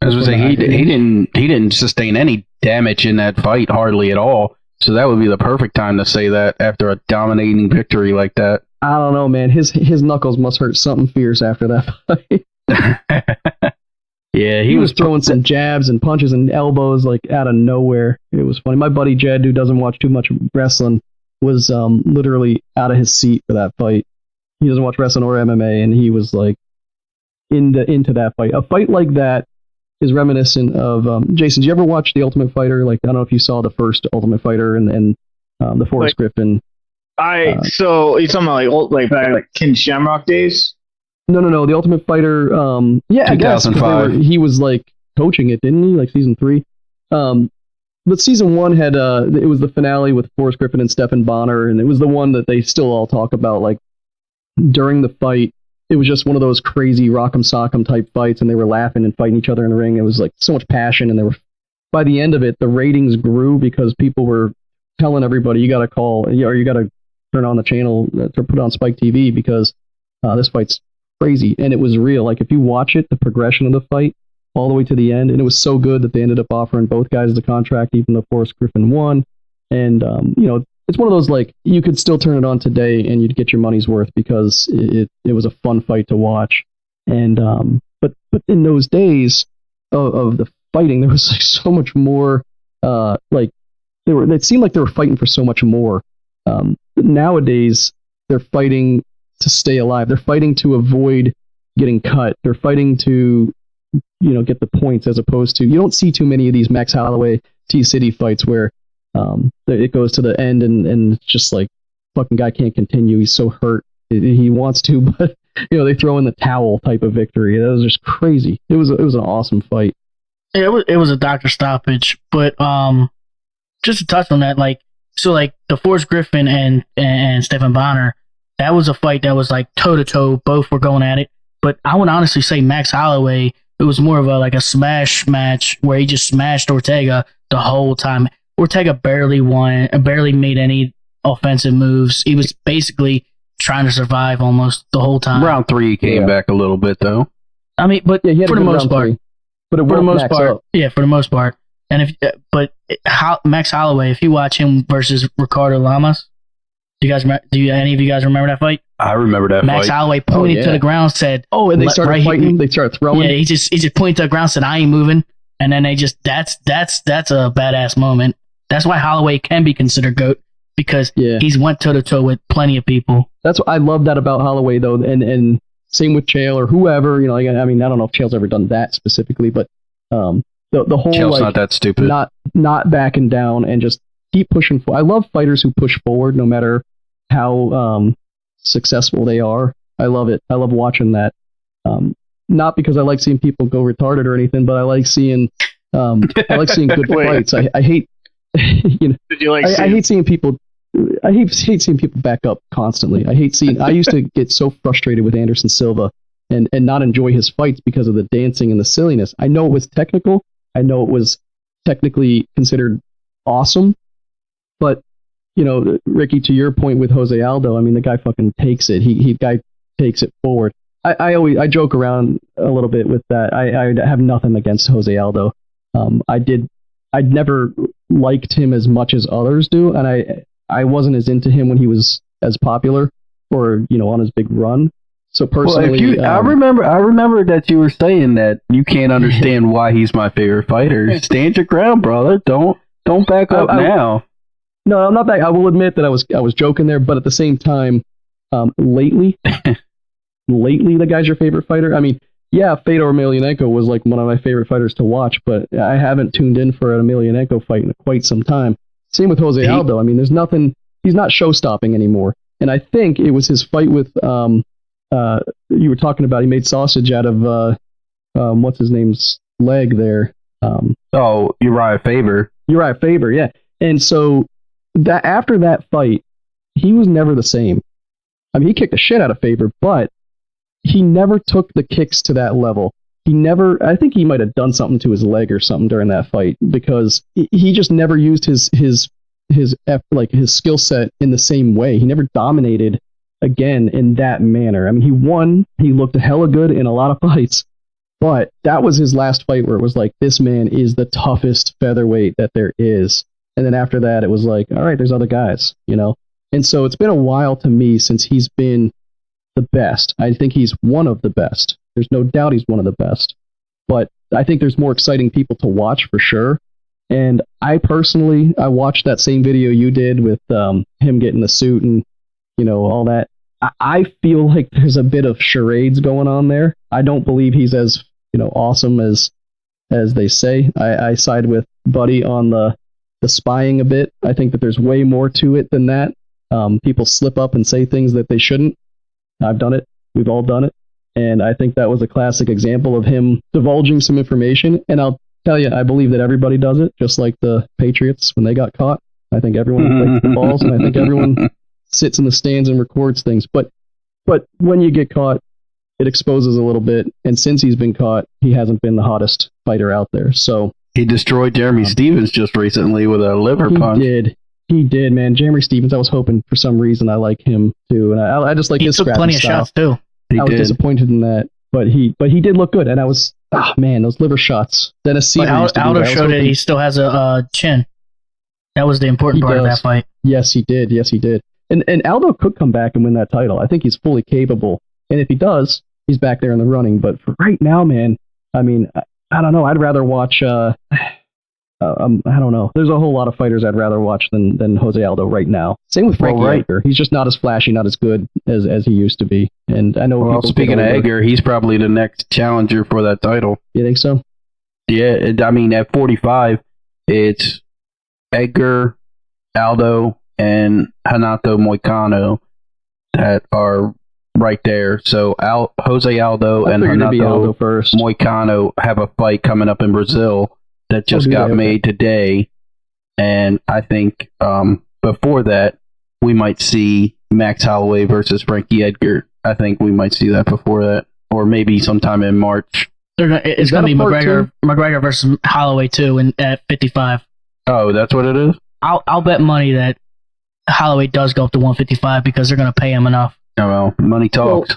[SPEAKER 4] was gonna say he didn't sustain any damage in that fight, hardly at all. So that would be the perfect time to say that after a dominating victory like that.
[SPEAKER 1] I don't know, man. His knuckles must hurt something fierce after that fight.
[SPEAKER 4] Yeah,
[SPEAKER 1] he was throwing some jabs and punches and elbows like out of nowhere. It was funny. My buddy Jed, who doesn't watch too much wrestling, was literally out of his seat for that fight. He doesn't watch wrestling or MMA, and he was like into that fight. A fight like that is reminiscent of Jason. Did you ever watch The Ultimate Fighter? Like, I don't know if you saw the first Ultimate Fighter and the Forrest Griffin.
[SPEAKER 5] So you're talking about like Ken Shamrock days?
[SPEAKER 1] No. The Ultimate Fighter. Yeah, I guess he was like coaching it, didn't he? Like season 3. But season 1 had it was the finale with Forrest Griffin and Stephen Bonner, and it was the one that they still all talk about. Like during the fight, it was just one of those crazy rock'em sock'em type fights, and they were laughing and fighting each other in the ring. It was like so much passion, and by the end of it, the ratings grew because people were telling everybody, you got to call, or you got to turn on the channel to put on Spike TV because this fight's crazy. And it was real. Like if you watch it, the progression of the fight all the way to the end, and it was so good that they ended up offering both guys the contract, even though Forrest Griffin won. And it's one of those, like, you could still turn it on today and you'd get your money's worth because it was a fun fight to watch. And but in those days of the fighting, there was like so much more. It seemed like they were fighting for so much more. Nowadays, they're fighting to stay alive. They're fighting to avoid getting cut. They're fighting to get the points, as opposed to, you don't see too many of these Max Holloway T-City fights where it goes to the end and it's just like, fucking guy can't continue. He's so hurt. He wants to, but they throw in the towel type of victory. That was just crazy. It was an awesome fight.
[SPEAKER 2] It was a doctor stoppage, but just to touch on that, the Forrest Griffin and Stephen Bonner, that was a fight that was like toe to toe. Both were going at it, but I would honestly say Max Holloway, it was more of a smash match where he just smashed Ortega the whole time. Ortega barely won, barely made any offensive moves. He was basically trying to survive almost the whole time.
[SPEAKER 4] Round 3 he came back a little bit though.
[SPEAKER 2] I mean, but
[SPEAKER 1] yeah,
[SPEAKER 2] for the most part,
[SPEAKER 1] for the
[SPEAKER 2] most part. And Max Holloway, if you watch him versus Ricardo Lamas, do any of you guys remember that fight?
[SPEAKER 4] I remember that
[SPEAKER 2] Max
[SPEAKER 4] fight.
[SPEAKER 2] Holloway pointed to the ground, said,
[SPEAKER 1] and they started fighting. They started throwing.
[SPEAKER 2] Yeah, he just pointed to the ground, said, I ain't moving. And then that's a badass moment. That's why Holloway can be considered GOAT, because he's went toe to toe with plenty of people.
[SPEAKER 1] That's what I love that about Holloway, though, and same with Chael or whoever. I don't know if Chael's ever done that specifically, but the whole
[SPEAKER 4] Chael's not that stupid.
[SPEAKER 1] Not backing down and just keep pushing forward. I love fighters who push forward no matter how successful they are. I love it. I love watching that. Not because I like seeing people go retarded or anything, but I like seeing good fights. I hate I hate seeing people. I hate seeing people back up constantly. I used to get so frustrated with Anderson Silva and not enjoy his fights because of the dancing and the silliness. I know it was technical. I know it was technically considered awesome, but Ricky, to your point with Jose Aldo, the guy fucking takes it. He takes it forward. I joke around a little bit with that. I have nothing against Jose Aldo. I'd never liked him as much as others do, and I wasn't as into him when he was as popular or on his big run. So personally,
[SPEAKER 4] I remember that you were saying that you can't understand why he's my favorite fighter. Stand your ground, brother. Don't back up now.
[SPEAKER 1] No, I'm not back. I will admit that I was joking there, but at the same time, Lately, the guy's your favorite fighter? I mean, yeah, Fedor Emelianenko was like one of my favorite fighters to watch, but I haven't tuned in for an Emelianenko fight in quite some time. Same with Jose Aldo. I mean, there's nothing. He's not show-stopping anymore. And I think it was his fight with you were talking about. He made sausage out of what's his name's leg there.
[SPEAKER 4] Uriah Faber.
[SPEAKER 1] Uriah Faber, yeah. And so that after that fight, he was never the same. I mean, he kicked the shit out of Faber, but he never took the kicks to that level. I think he might have done something to his leg or something during that fight, because he just never used his skill set in the same way. He never dominated again in that manner. I mean, he won. He looked hella good in a lot of fights, but that was his last fight where it was like, this man is the toughest featherweight that there is. And then after that, it was like, all right, there's other guys, you know? And so it's been a while to me since he's been the best. I think he's one of the best. There's no doubt he's one of the best. But I think there's more exciting people to watch for sure. And I watched that same video you did with him getting the suit and, you know, all that. I feel like there's a bit of charades going on there. I don't believe he's as, you know, awesome as they say. I side with Buddy on the spying a bit. I think that there's way more to it than that. People slip up and say things that they shouldn't. I've done it. We've all done it. And I think that was a classic example of him divulging some information. And I'll tell you, I believe that everybody does it, just like the Patriots when they got caught. I think everyone inflates the balls, and I think everyone sits in the stands and records things. But when you get caught, it exposes a little bit. And since he's been caught, he hasn't been the hottest fighter out there. So
[SPEAKER 4] he destroyed Jeremy Stevens just recently with a liver punch.
[SPEAKER 1] He did, man. Jeremy Stevens, I was hoping for some reason I like him too, and I just like his scrappy style. He took plenty of shots too. I was disappointed in that, but he did look good, and I was, those liver shots. Dennis Seaver
[SPEAKER 2] Aldo showed that he still has a chin. That was the important part of that fight.
[SPEAKER 1] Yes, he did. And Aldo could come back and win that title. I think he's fully capable, and if he does, he's back there in the running. But for right now, man, I mean, I don't know. I'd rather watch. I don't know. There's a whole lot of fighters I'd rather watch than Jose Aldo right now. Same with Frankie Edgar. He's just not as flashy, not as good as he used to be. And I know.
[SPEAKER 4] Well, speaking of Edgar, he's probably the next challenger for that title.
[SPEAKER 1] You think so?
[SPEAKER 4] Yeah, I mean, at 45, it's Edgar, Aldo, and Renato Moicano that are right there. So Jose Aldo and Renato Moicano have a fight coming up in Brazil that just got made today, and I think before that we might see Max Holloway versus Frankie Edgar. I think we might see that before that, or maybe sometime in March.
[SPEAKER 2] It's going to be McGregor versus Holloway too, at 55.
[SPEAKER 4] Oh, that's what it is.
[SPEAKER 2] I'll bet money that Holloway does go up to 155 because they're going to pay him enough.
[SPEAKER 4] Oh well, money talks.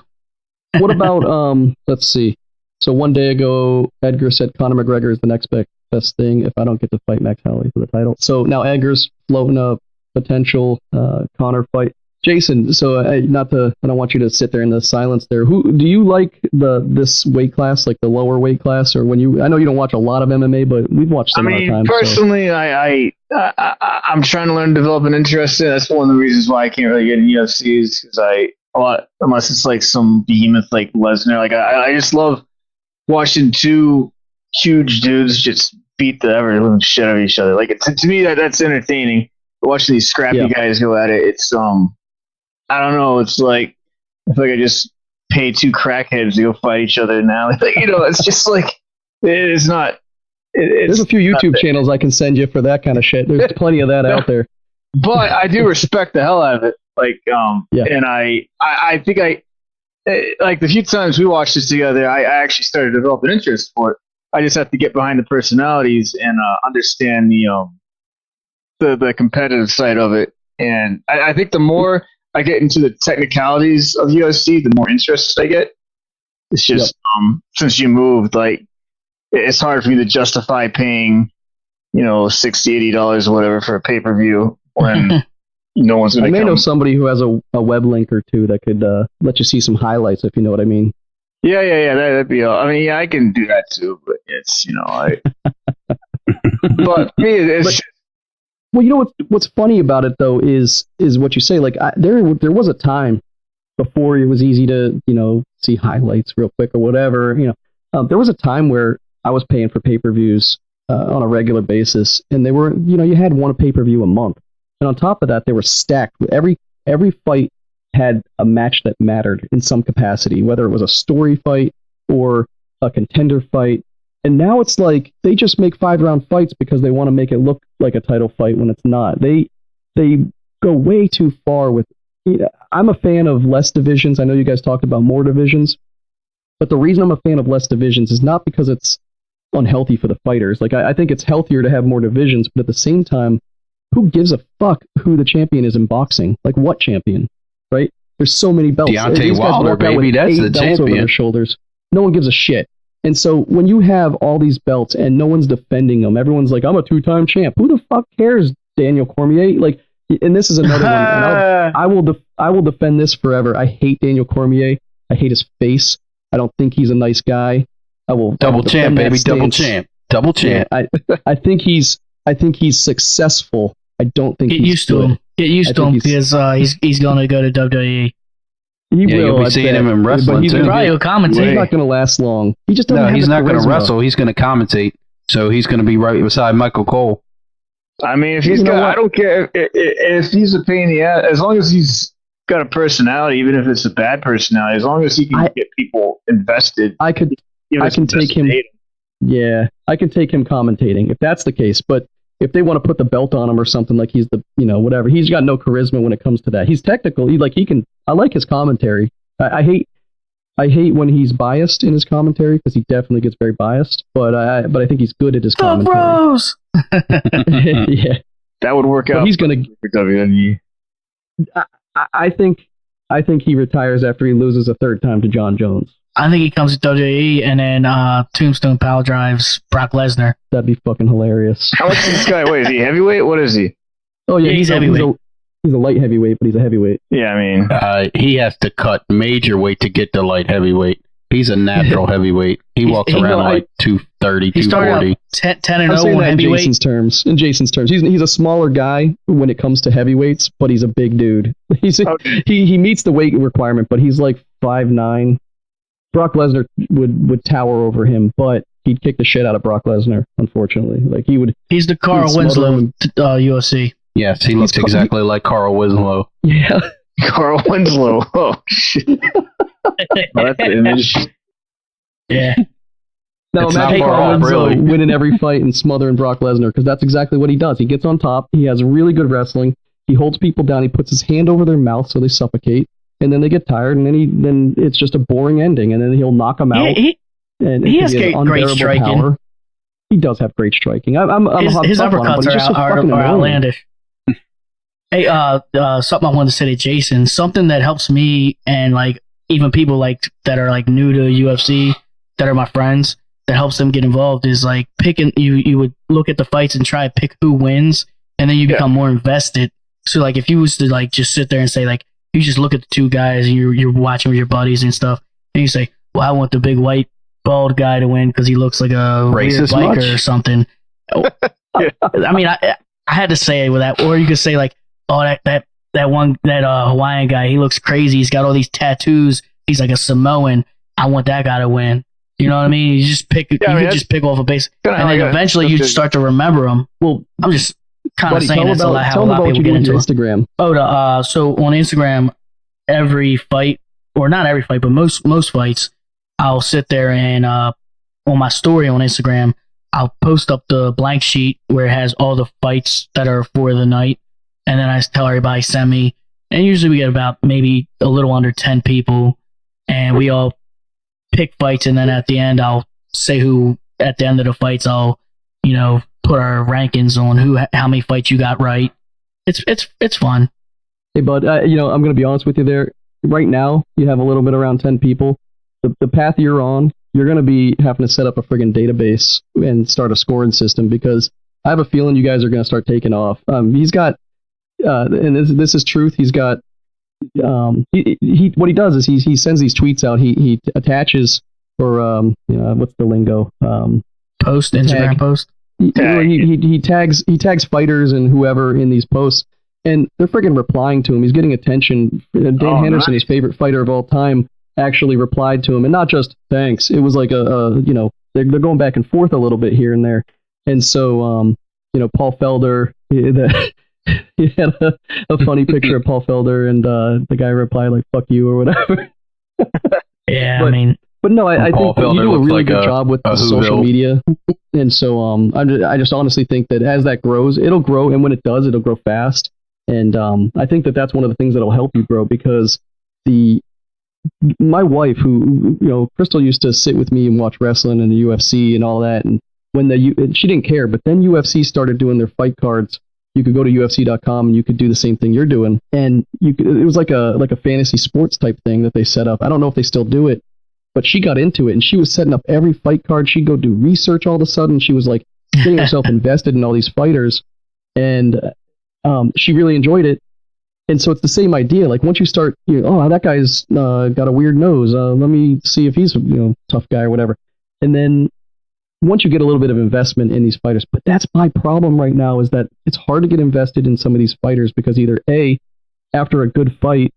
[SPEAKER 1] Well, what about let's see. So one day ago, Edgar said Conor McGregor is the next best thing if I don't get to fight Max Holloway for the title. So now Edgar's floating a potential Conor fight. Jason, so I don't want you to sit there in the silence there. Who do you like this weight class, like the lower weight class, or I know you don't watch a lot of MMA, but we've watched some other times.
[SPEAKER 5] Personally, so. I'm trying to learn to develop an interest in it. That's one of the reasons why I can't really get in UFC is because unless it's like some behemoth like Lesnar, like I just love watching two huge dudes just beat the ever living shit out of each other. Like to me that's entertaining. But watching these scrappy guys go at it, it's I don't know. It's like I feel like I just pay two crackheads to go fight each other now. Like, it's just like it's not. There's
[SPEAKER 1] a few YouTube channels I can send you for that kind of shit. There's plenty of that out there.
[SPEAKER 5] But I do respect the hell out of it. Like and I think like the few times we watched this together, I actually started to develop an interest for it. I just have to get behind the personalities and understand the competitive side of it. And I think the more I get into the technicalities of UFC, the more interest I get. It's just since you moved, like it's hard for me to justify paying, $60, $80 or whatever for a pay-per-view when no one's going to.
[SPEAKER 1] I may know somebody who has a web link or two that could let you see some highlights, if you know what I mean.
[SPEAKER 5] Yeah, that'd be all. I mean, I can do that too, but it's but me, it's.
[SPEAKER 1] Well, what's funny about it though is what you say. Like there was a time before it was easy to, see highlights real quick or whatever, there was a time where I was paying for pay-per-views on a regular basis, and they were, you had one pay-per-view a month. And on top of that, they were stacked. Every fight had a match that mattered in some capacity, whether it was a story fight or a contender fight. And now it's like they just make 5-round fights because they want to make it look like a title fight when it's not. They go way too far with. I'm a fan of less divisions. I know you guys talked about more divisions, but the reason I'm a fan of less divisions is not because it's unhealthy for the fighters. Like I think it's healthier to have more divisions, but at the same time, who gives a fuck who the champion is in boxing? Like what champion, right? There's so many belts.
[SPEAKER 4] Deontay Wilder, baby, that's the champion.
[SPEAKER 1] Over their shoulders. No one gives a shit. And so when you have all these belts and no one's defending them, everyone's like, I'm a 2-time champ. Who the fuck cares, Daniel Cormier? Like, and this is another one. And I will defend this forever. I hate Daniel Cormier. I hate his face. I don't think he's a nice guy.
[SPEAKER 4] Double champ, baby, double champ. Yeah,
[SPEAKER 1] I think he's successful. I don't think
[SPEAKER 2] Get used to him because he's going to go to WWE.
[SPEAKER 1] He will.
[SPEAKER 4] You'll be seeing him in wrestling
[SPEAKER 2] he's
[SPEAKER 4] too.
[SPEAKER 2] Probably will commentate.
[SPEAKER 1] He's not going to last long. He just doesn't.
[SPEAKER 4] No, he's not going to wrestle. He's going to commentate. So he's going to be right beside Michael Cole.
[SPEAKER 5] I mean, if he's got, I don't care if he's a pain in the ass. As long as he's got a personality, even if it's a bad personality, as long as he can get people invested,
[SPEAKER 1] I can take him. Yeah, I can take him commentating if that's the case. But if they want to put the belt on him or something, like he's the, whatever, he's got no charisma when it comes to that. He's technical. I like his commentary. I hate when he's biased in his commentary because he definitely gets very biased. But I think he's good at his commentary.
[SPEAKER 2] Rose!
[SPEAKER 1] Yeah,
[SPEAKER 5] that would work out.
[SPEAKER 1] He's gonna
[SPEAKER 5] for WWE.
[SPEAKER 1] I think he retires after he loses a third time to John Jones.
[SPEAKER 2] I think he comes to WWE and then Tombstone Power Drives Brock Lesnar.
[SPEAKER 1] That'd be fucking hilarious.
[SPEAKER 5] How much is this guy weigh? Is he heavyweight? What is he?
[SPEAKER 1] Oh yeah,
[SPEAKER 2] he's heavyweight.
[SPEAKER 1] He's a light heavyweight, but he's a heavyweight.
[SPEAKER 5] Yeah, I mean,
[SPEAKER 4] he has to cut major weight to get to light heavyweight. He's a natural heavyweight. He walks around like 230, 240.
[SPEAKER 2] 10-0 heavyweight.
[SPEAKER 1] In Jason's terms, he's a smaller guy when it comes to heavyweights, but he's a big dude. He meets the weight requirement, but he's like 5'9". Brock Lesnar would tower over him, but he'd kick the shit out of Brock Lesnar. Unfortunately, like he would.
[SPEAKER 2] He's the Carl Winslow UFC.
[SPEAKER 4] Yes, he looks exactly like Carl Winslow.
[SPEAKER 1] Yeah,
[SPEAKER 5] Carl Winslow. Oh shit. That's the image.
[SPEAKER 2] Yeah.
[SPEAKER 1] Now imagine Carl Winslow winning every fight and smothering Brock Lesnar, because that's exactly what he does. He gets on top. He has really good wrestling. He holds people down. He puts his hand over their mouth so they suffocate. And then they get tired, and then it's just a boring ending, and then he'll knock them out.
[SPEAKER 2] He has great striking. Power.
[SPEAKER 1] He does have great striking. His
[SPEAKER 2] uppercuts are outlandish. Hey, something I wanted to say to Jason. Something that helps me and like even people like that are like new to UFC that are my friends that helps them get involved is like picking. You would look at the fights and try to pick who wins, and then you become more invested. So like if you was to like just sit there and say like. You just look at the two guys and you're watching with your buddies and stuff, and you say, "Well, I want the big white bald guy to win because he looks like a racist biker or something." I mean, I had to say it with that, or you could say like, "Oh, that Hawaiian guy, he looks crazy. He's got all these tattoos. He's like a Samoan. I want that guy to win." You know what I mean? You just pick. Just pick off a base, and then eventually you start to remember them. Well, I'm just. Kind of saying that's how a lot of people get into
[SPEAKER 1] Instagram.
[SPEAKER 2] So on Instagram, every fight, or not every fight, but most fights, I'll sit there and on my story on Instagram, I'll post up the blank sheet where it has all the fights that are for the night, and then I tell everybody send me, and usually we get about maybe a little under 10 people, and we all pick fights, and then at the end I'll say who at the end of the fights I'll put our rankings on how many fights you got right. It's fun.
[SPEAKER 1] Hey, bud, I'm going to be honest with you there. Right now, you have a little bit around 10 people. The path you're on, you're going to be having to set up a friggin' database and start a scoring system, because I have a feeling you guys are going to start taking off. He's got, and this is truth, he's got, what he does is he sends these tweets out. He attaches, or, what's the lingo?
[SPEAKER 2] Instagram post.
[SPEAKER 1] He tags fighters and whoever in these posts, and they're freaking replying to him. He's getting attention. Dan Henderson, his favorite fighter of all time, actually replied to him, and not just thanks. It was like they're going back and forth a little bit here and there. And so, Paul Felder, he had a funny picture of Paul Felder, and the guy replied like "fuck you" or whatever.
[SPEAKER 2] Yeah,
[SPEAKER 1] but no, I think you do a really good job with the social media, and so I just honestly think that as that grows, it'll grow, and when it does, it'll grow fast. And I think that that's one of the things that'll help you grow, because my wife, who Crystal used to sit with me and watch wrestling and the UFC and all that, and when she didn't care, but then UFC started doing their fight cards. You could go to UFC.com and you could do the same thing you're doing, and it was like a fantasy sports type thing that they set up. I don't know if they still do it, but she got into it, and she was setting up every fight card. She'd go do research all of a sudden. She was like getting herself invested in all these fighters, and she really enjoyed it. And so it's the same idea. Like once you start, that guy's got a weird nose. Let me see if he's a tough guy or whatever. And then once you get a little bit of investment in these fighters, but that's my problem right now, is that it's hard to get invested in some of these fighters, because either A, after a good fight,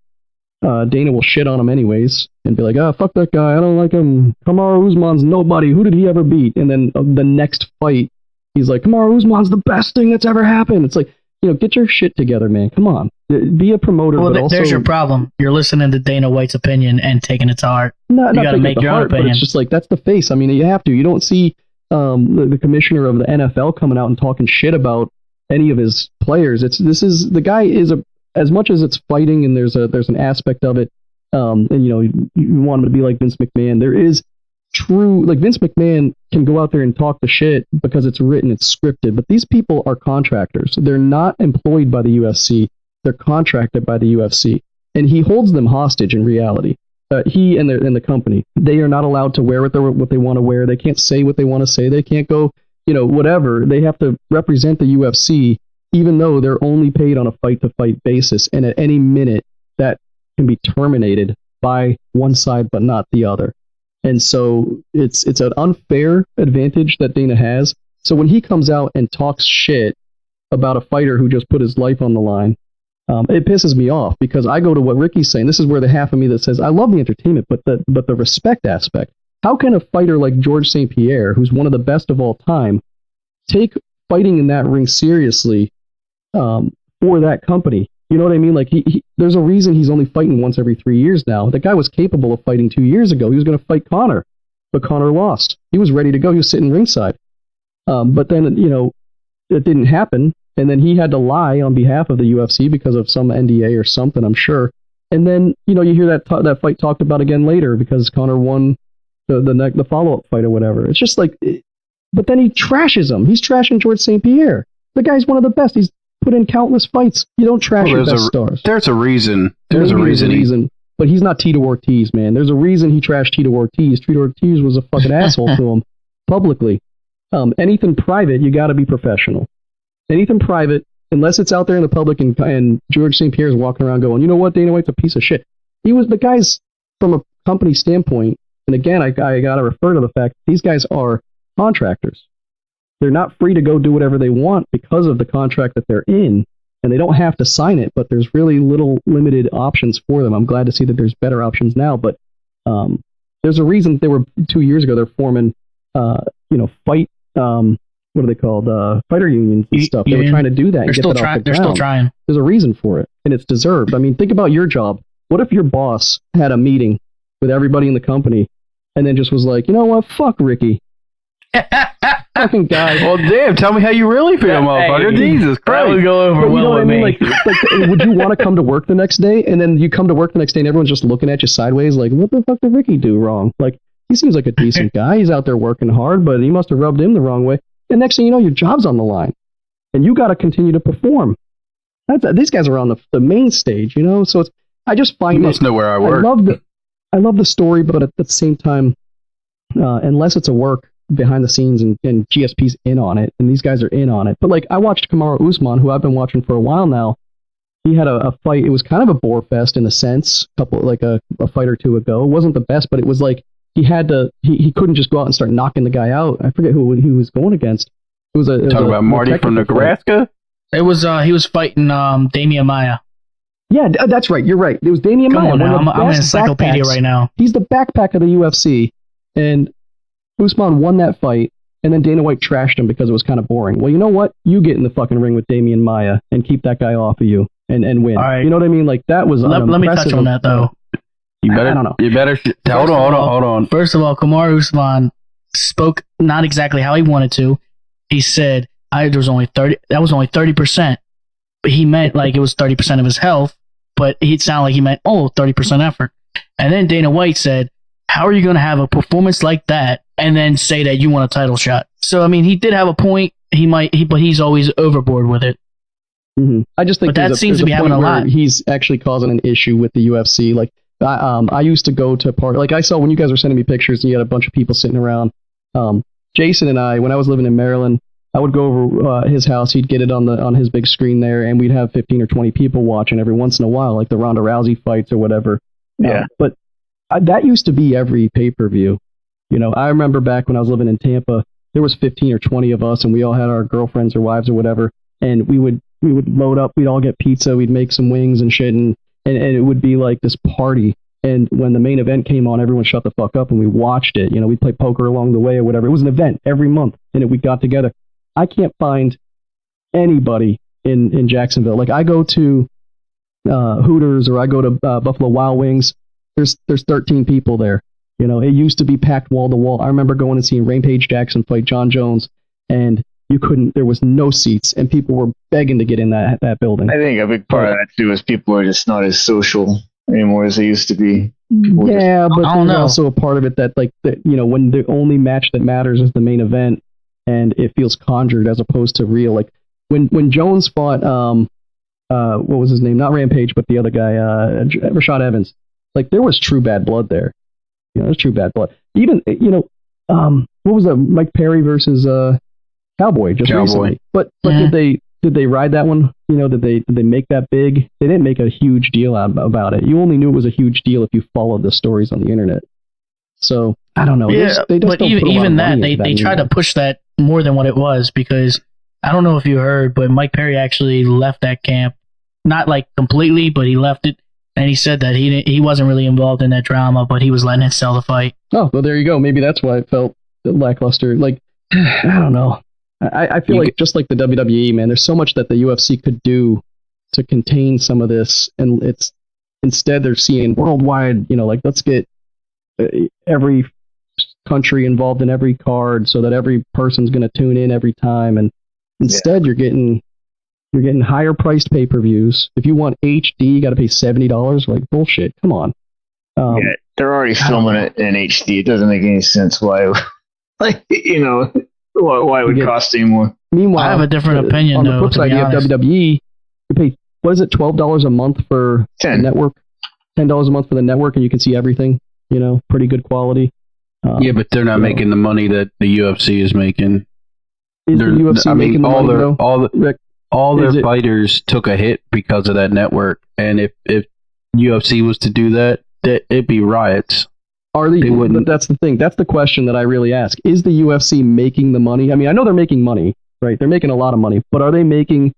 [SPEAKER 1] Dana will shit on him anyways and be like, fuck that guy, I don't like him. Kamaru Usman's nobody. Who did he ever beat? And then the next fight, he's like, Kamaru Usman's the best thing that's ever happened. It's like, get your shit together, man. Come on. Be a promoter.
[SPEAKER 2] Well,
[SPEAKER 1] but also,
[SPEAKER 2] there's your problem. You're listening to Dana White's opinion and taking it to heart. You got to make your own opinion.
[SPEAKER 1] It's just like, that's the face. I mean, you have to. You don't see the commissioner of the NFL coming out and talking shit about any of his players. The guy is as much as it's fighting, and there's an aspect of it, and you want him to be like Vince McMahon. There is true, like Vince McMahon can go out there and talk the shit because it's written, it's scripted, but these people are contractors. They're not employed by the UFC. They're contracted by the UFC, and he holds them hostage in reality. He and the company, they are not allowed to wear what they want to wear. They can't say what they want to say. They can't go, whatever. They have to represent the UFC, even though they're only paid on a fight-to-fight basis. And at any minute, that can be terminated by one side, but not the other. And so it's an unfair advantage that Dana has. So when he comes out and talks shit about a fighter who just put his life on the line, it pisses me off, because I go to what Ricky's saying. This is where the half of me that says, I love the entertainment, but the respect aspect. How can a fighter like George St. Pierre, who's one of the best of all time, take fighting in that ring seriously for that company? You know what I mean? Like, there's a reason he's only fighting once every 3 years now. The guy was capable of fighting 2 years ago. He was going to fight Conor, but Conor lost. He was ready to go. He was sitting ringside. But then, it didn't happen. And then he had to lie on behalf of the UFC because of some NDA or something, I'm sure. And then, you hear that fight talked about again later because Conor won the follow-up fight or whatever. It's just like, but then he trashes him. He's trashing George St. Pierre. The guy's one of the best. He's put in countless fights. You don't trash your best stars.
[SPEAKER 4] There's a reason. There's a reason.
[SPEAKER 1] But he's not Tito Ortiz, man. There's a reason he trashed Tito Ortiz. Tito Ortiz was a fucking asshole to him publicly. Anything private, you got to be professional. Anything private, unless it's out there in the public and George St. Pierre is walking around going, you know what, Dana White's a piece of shit. The guys, from a company standpoint, and again, I got to refer to the fact these guys are contractors. They're not free to go do whatever they want because of the contract that they're in, and they don't have to sign it, but there's really limited options for them. I'm glad to see that there's better options now, but there's a reason they were 2 years ago, they're forming, fight, what are they called? Fighter unions and stuff. They were trying to do that.
[SPEAKER 2] They're still trying.
[SPEAKER 1] There's a reason for it, and it's deserved. I mean, think about your job. What if your boss had a meeting with everybody in the company and then just was like, you know what? Fuck Ricky. Fucking guy.
[SPEAKER 4] Well, damn. Tell me how you really feel, motherfucker. Jesus Christ.
[SPEAKER 2] That would go over
[SPEAKER 1] but
[SPEAKER 2] well
[SPEAKER 1] you know what I mean?
[SPEAKER 2] me.
[SPEAKER 1] Like, would you want to come to work the next day? And then you come to work the next day and everyone's just looking at you sideways like, what the fuck did Ricky do wrong? Like, he seems like a decent guy. He's out there working hard, but he must have rubbed him the wrong way. And next thing you know, your job's on the line, and you got to continue to perform. These guys are on the main stage, So I just find
[SPEAKER 4] you must know where I work.
[SPEAKER 1] I love the story, but at the same time, unless it's a work behind the scenes and GSP's in on it, and these guys are in on it. But like, I watched Kamaru Usman, who I've been watching for a while now. He had a fight. It was kind of a bore fest in a sense, a fight or two ago. It wasn't the best, but it was like, he couldn't just go out and start knocking the guy out. I forget who he was going against. It was
[SPEAKER 4] talking about Marty from Nebraska?
[SPEAKER 2] It was he was fighting Damian Maya.
[SPEAKER 1] Yeah, that's right. You're right. It was Damian
[SPEAKER 2] Come
[SPEAKER 1] Maya.
[SPEAKER 2] on now,
[SPEAKER 1] one of the
[SPEAKER 2] I'm an
[SPEAKER 1] best
[SPEAKER 2] encyclopedia
[SPEAKER 1] backpacks.
[SPEAKER 2] right now.
[SPEAKER 1] He's the backpack of the UFC, and Usman won that fight, and then Dana White trashed him because it was kind of boring. Well, you know what? You get in the fucking ring with Damian Maya and keep that guy off of you and win.
[SPEAKER 2] All right.
[SPEAKER 1] You know what I mean? Like that was.
[SPEAKER 2] Let me touch on that though.
[SPEAKER 4] You better.
[SPEAKER 1] I don't know.
[SPEAKER 4] You better. Hold on.
[SPEAKER 2] First of all, Kamaru Usman spoke not exactly how he wanted to. He said, there was only 30. That was only 30%. But he meant like it was 30% of his health. But it sounded like he meant 30% effort. And then Dana White said, "How are you going to have a performance like that and then say that you want a title shot?" So I mean, he did have a point. But he's always overboard with it.
[SPEAKER 1] Mm-hmm. I just think
[SPEAKER 2] that seems to be happening a lot.
[SPEAKER 1] He's actually causing an issue with the UFC. Like I used to go to like I saw when you guys were sending me pictures and you had a bunch of people sitting around. Jason and I, when I was living in Maryland, I would go over his house. He'd get it on his big screen there, and we'd have 15 or 20 people watching every once in a while, like the Ronda Rousey fights or whatever.
[SPEAKER 5] Yeah.
[SPEAKER 1] But that used to be every pay-per-view. You know, I remember back when I was living in Tampa, there was 15 or 20 of us, and we all had our girlfriends or wives or whatever, and we would load up. We'd all get pizza. We'd make some wings and shit, and it would be like this party. And when the main event came on, everyone shut the fuck up and we watched it. You know, we'd play poker along the way or whatever. It was an event every month, and we got together. I can't find anybody in Jacksonville. Like I go to Hooters or I go to Buffalo Wild Wings. There's 13 people there. You know, it used to be packed wall to wall. I remember going and seeing Rampage Jackson fight John Jones, and there was no seats, and people were begging to get in that building.
[SPEAKER 5] I think a big part of that too is people are just not as social anymore as they used to be.
[SPEAKER 1] Yeah, but there's also a part of it that when the only match that matters is the main event, and it feels conjured as opposed to real. Like when Jones fought what was his name? Not Rampage, but the other guy, Rashad Evans. Like there was true bad blood there. You know, there's true bad blood. Even what was that? Mike Perry versus Cowboy recently. But did they ride that one? You know, did they make that big? They didn't make a huge deal about it. You only knew it was a huge deal if you followed the stories on the internet. So I don't know.
[SPEAKER 2] Yeah, but even that they tried to push that more than what it was, because I don't know if you heard, but Mike Perry actually left that camp, not like completely, but he left it, and he said that he wasn't really involved in that drama, but he was letting it sell the fight. Oh,
[SPEAKER 1] well, there you go. Maybe that's why it felt lackluster. Like I don't know. I feel like just like the WWE, man, there's so much that the UFC could do to contain some of this, and instead they're seeing worldwide. You know, like let's get every country involved in every card so that every person's going to tune in every time, and instead you're getting higher priced pay-per-views. If you want HD, you got to pay $70. Like bullshit. Come on.
[SPEAKER 5] They're already filming it in HD. It doesn't make any sense why, why it would cost any more.
[SPEAKER 1] Meanwhile,
[SPEAKER 2] I have a different opinion.
[SPEAKER 1] On the flip side, you have WWE. You pay $12 a month for the network, $10 a month for the network, and you can see everything. You know, pretty good quality.
[SPEAKER 4] Yeah, but they're not making the money that the UFC is making.
[SPEAKER 1] Is the UFC making the money,
[SPEAKER 4] all their fighters took a hit because of that network, and if UFC was to do that, it'd be riots.
[SPEAKER 1] They wouldn't. But that's the thing. That's the question that I really ask. Is the UFC making the money? I mean, I know they're making money, right? They're making a lot of money, but are they making?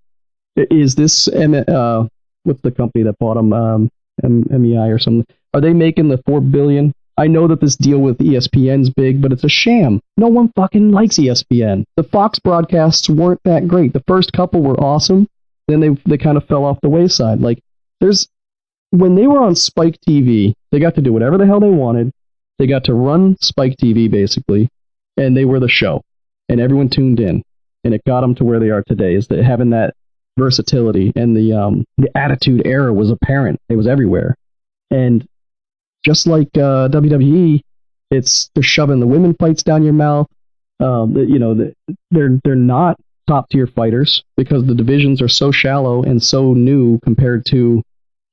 [SPEAKER 1] Is this what's the company that bought them? MEI or something? Are they making the $4 billion? I know that this deal with ESPN's big, but it's a sham. No one fucking likes ESPN. The Fox broadcasts weren't that great. The first couple were awesome, then they kind of fell off the wayside. Like when they were on Spike TV, they got to do whatever the hell they wanted. They got to run Spike TV basically, and they were the show, and everyone tuned in, and it got them to where they are today. Is that having that versatility, and the Attitude Era was apparent. It was everywhere, and just like WWE, they're shoving the women fights down your mouth. They're not top tier fighters because the divisions are so shallow and so new compared to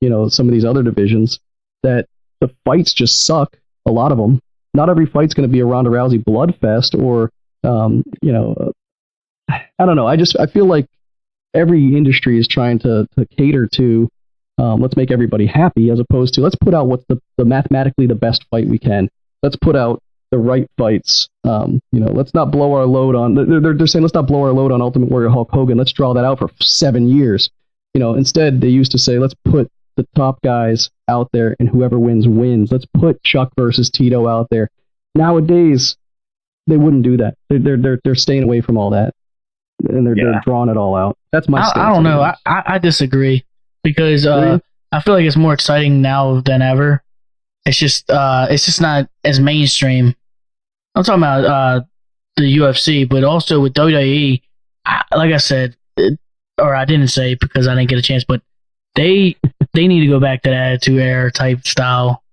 [SPEAKER 1] some of these other divisions that the fights just suck. A lot of them. Not every fight's going to be a Ronda Rousey bloodfest, or I don't know. I feel like every industry is trying to cater to let's make everybody happy, as opposed to let's put out what's the mathematically the best fight we can. Let's put out the right fights. Let's not blow our load on. They're saying let's not blow our load on Ultimate Warrior Hulk Hogan. Let's draw that out for 7 years. Instead they used to say let's put the top guys out there and whoever wins wins. Let's put Chuck versus Tito out there. Nowadays they wouldn't do that. They're staying away from all that, and they're drawing it all out. That's my stance.
[SPEAKER 2] I don't know. I disagree because I feel like it's more exciting now than ever. It's just not as mainstream. I'm talking about the UFC, but also with WWE. Like I said, or I didn't say because I didn't get a chance, but they need to go back to the Attitude Era type style.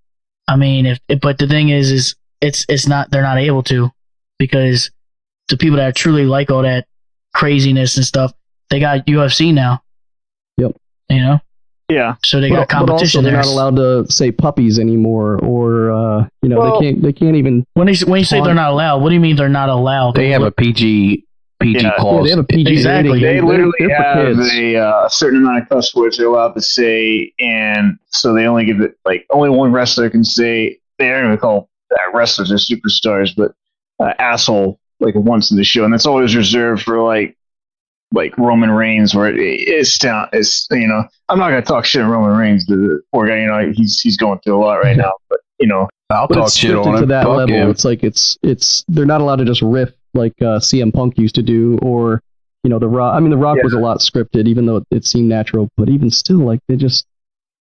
[SPEAKER 2] I mean, but the thing is it's not, they're not able to, because the people that truly like all that craziness and stuff, they got UFC now.
[SPEAKER 1] Yep.
[SPEAKER 5] Yeah.
[SPEAKER 2] So they got competition.
[SPEAKER 1] But also they're not allowed to say puppies anymore, or they can't even.
[SPEAKER 2] When you say they're not allowed, what do you mean they're not allowed?
[SPEAKER 4] They have a PG clause.
[SPEAKER 1] Yeah, they have a PG
[SPEAKER 2] Exactly.
[SPEAKER 1] rating.
[SPEAKER 5] They literally have
[SPEAKER 1] kids.
[SPEAKER 5] a certain amount of cuss words they're allowed to say, and so they only give it only one wrestler can say. They don't even call wrestlers or superstars, but asshole once in the show, and that's always reserved for like Roman Reigns, where it's down. It's I'm not gonna talk shit on Roman Reigns. The poor guy, he's going through a lot right now, but
[SPEAKER 4] I'll
[SPEAKER 1] But
[SPEAKER 4] talk
[SPEAKER 1] it's
[SPEAKER 4] shit
[SPEAKER 1] scripted
[SPEAKER 4] on
[SPEAKER 1] to
[SPEAKER 4] him.
[SPEAKER 1] that
[SPEAKER 4] Fuck
[SPEAKER 1] level.
[SPEAKER 4] him.
[SPEAKER 1] It's like it's they're not allowed to just riff like CM Punk used to do, or The Rock. I mean, The Rock was a lot scripted, even though it seemed natural. But even still, they just.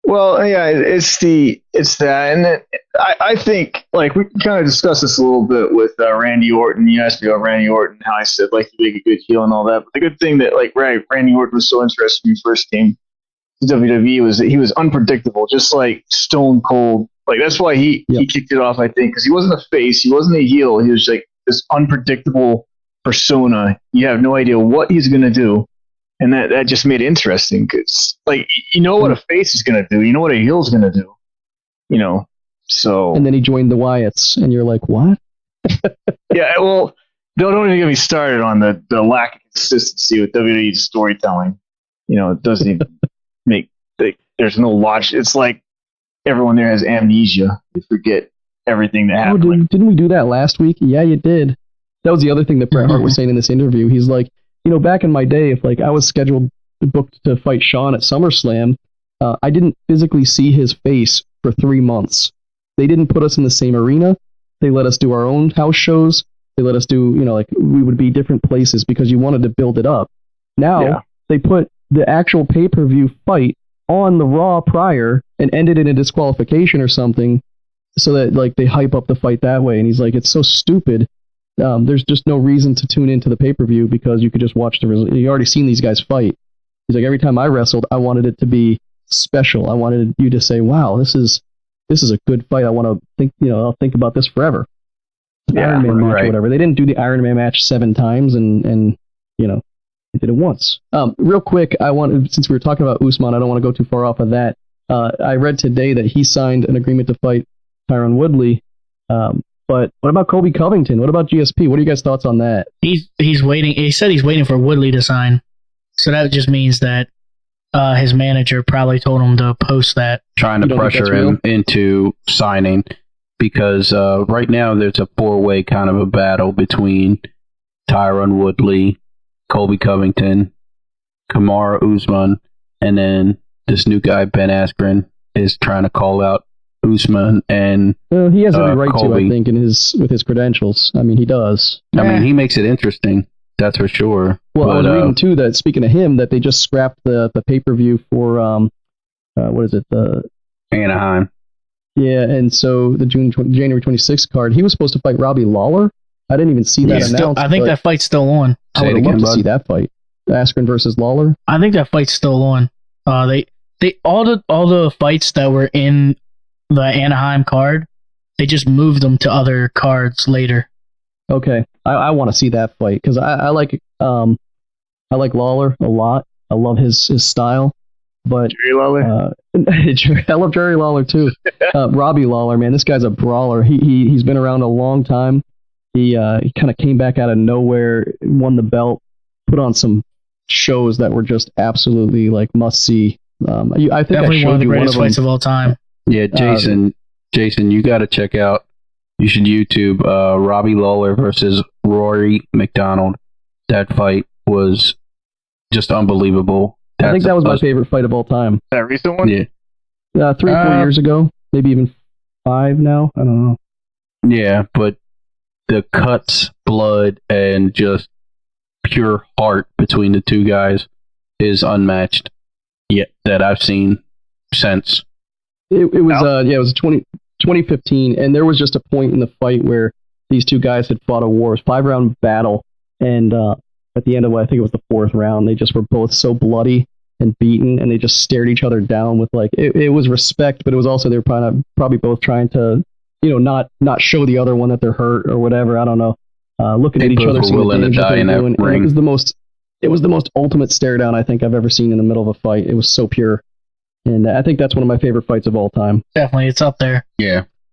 [SPEAKER 5] Well, yeah, it's that, and then I think we kind of discussed this a little bit with Randy Orton. You asked me about Randy Orton, how I said he'd make a good heel and all that. But the good thing that Randy Orton was so interesting when he first came to WWE was that he was unpredictable, just like Stone Cold. That's why he kicked it off, I think, because he wasn't a face, he wasn't a heel. He was this unpredictable persona. You have no idea what he's gonna do. And that just made it interesting, because what a face is gonna do, what a heel's gonna do, So.
[SPEAKER 1] And then he joined the Wyatts, and you're like, what?
[SPEAKER 5] Yeah, well, don't even get me started on the lack of consistency with WWE storytelling. It doesn't even make there's no logic. It's like everyone there has amnesia; they forget everything that happened.
[SPEAKER 1] Didn't we do that last week? Yeah, you did. That was the other thing that Bret Hart was saying in this interview. He's like, back in my day, if I was booked to fight Shawn at SummerSlam, I didn't physically see his face for 3 months. They didn't put us in the same arena. They let us do our own house shows. They let us do, we would be different places because you wanted to build it up. Now they put the actual pay-per-view fight on the Raw prior and ended in a disqualification or something, so that they hype up the fight that way. And he's like, it's so stupid. There's just no reason to tune into the pay-per-view because you could just watch the result. You already seen these guys fight. He's like, every time I wrestled, I wanted it to be special. I wanted you to say, wow, this is a good fight. I want to think, I'll think about this forever. Iron Man match or whatever. They didn't do the Iron Man match 7 times, and they did it once. Real quick, since we were talking about Usman, I don't want to go too far off of that. I read today that he signed an agreement to fight Tyron Woodley. But what about Colby Covington? What about GSP? What are you guys' thoughts on that?
[SPEAKER 2] He's waiting. He said he's waiting for Woodley to sign. So that just means that his manager probably told him to post that.
[SPEAKER 4] Trying to pressure him into signing, because right now there's a 4-way kind of a battle between Tyron Woodley, Colby Covington, Kamaru Usman, and then this new guy, Ben Askren, is trying to call out Usman, and
[SPEAKER 1] he has every right
[SPEAKER 4] Colby.
[SPEAKER 1] to, I think, with his credentials. I mean, he does.
[SPEAKER 4] I mean, he makes it interesting. That's for sure.
[SPEAKER 1] Well, I was reading too that, speaking of him, that they just scrapped the pay-per-view for what is it, the
[SPEAKER 4] Anaheim.
[SPEAKER 1] Yeah, and so the January 26th card, he was supposed to fight Robbie Lawler. I didn't even see that announced.
[SPEAKER 2] I think that fight's still on.
[SPEAKER 1] I would love to see that fight, Askren versus Lawler.
[SPEAKER 2] I think that fight's still on. They all the fights that were in the Anaheim card, they just moved them to other cards later.
[SPEAKER 1] Okay, I want to see that fight because I like Lawler a lot. I love his style, but
[SPEAKER 5] Jerry Lawler.
[SPEAKER 1] I love Jerry Lawler too. Robbie Lawler, man, this guy's a brawler. He's been around a long time. He kind of came back out of nowhere, won the belt, put on some shows that were just absolutely must see. I think
[SPEAKER 2] definitely
[SPEAKER 1] I showed
[SPEAKER 2] one of the
[SPEAKER 1] you
[SPEAKER 2] greatest fights of all time.
[SPEAKER 4] Yeah, Jason, you got to check out You should YouTube Robbie Lawler versus Rory McDonald. That fight was just unbelievable.
[SPEAKER 1] I think that was my favorite fight of all time.
[SPEAKER 5] That recent one?
[SPEAKER 4] Yeah.
[SPEAKER 1] 3 or 4 years ago, maybe even 5 now. I don't know.
[SPEAKER 4] Yeah, but the cuts, blood, and just pure heart between the two guys is unmatched yet that I've seen since.
[SPEAKER 1] It was 2015, and there was just a point in the fight where these two guys had fought a war. It was a 5-round battle, and at the end of I think it was the 4th round, they just were both so bloody and beaten, and they just stared each other down with like it was respect, but it was also they were probably both trying to not show the other one that they're hurt or whatever. I don't know. Looking at each other,
[SPEAKER 4] willing to die in that ring.
[SPEAKER 1] It was the most ultimate stare down I think I've ever seen in the middle of a fight. It was so pure, and I think that's one of my favorite fights of all time.
[SPEAKER 2] Definitely, it's up there.
[SPEAKER 4] Yeah,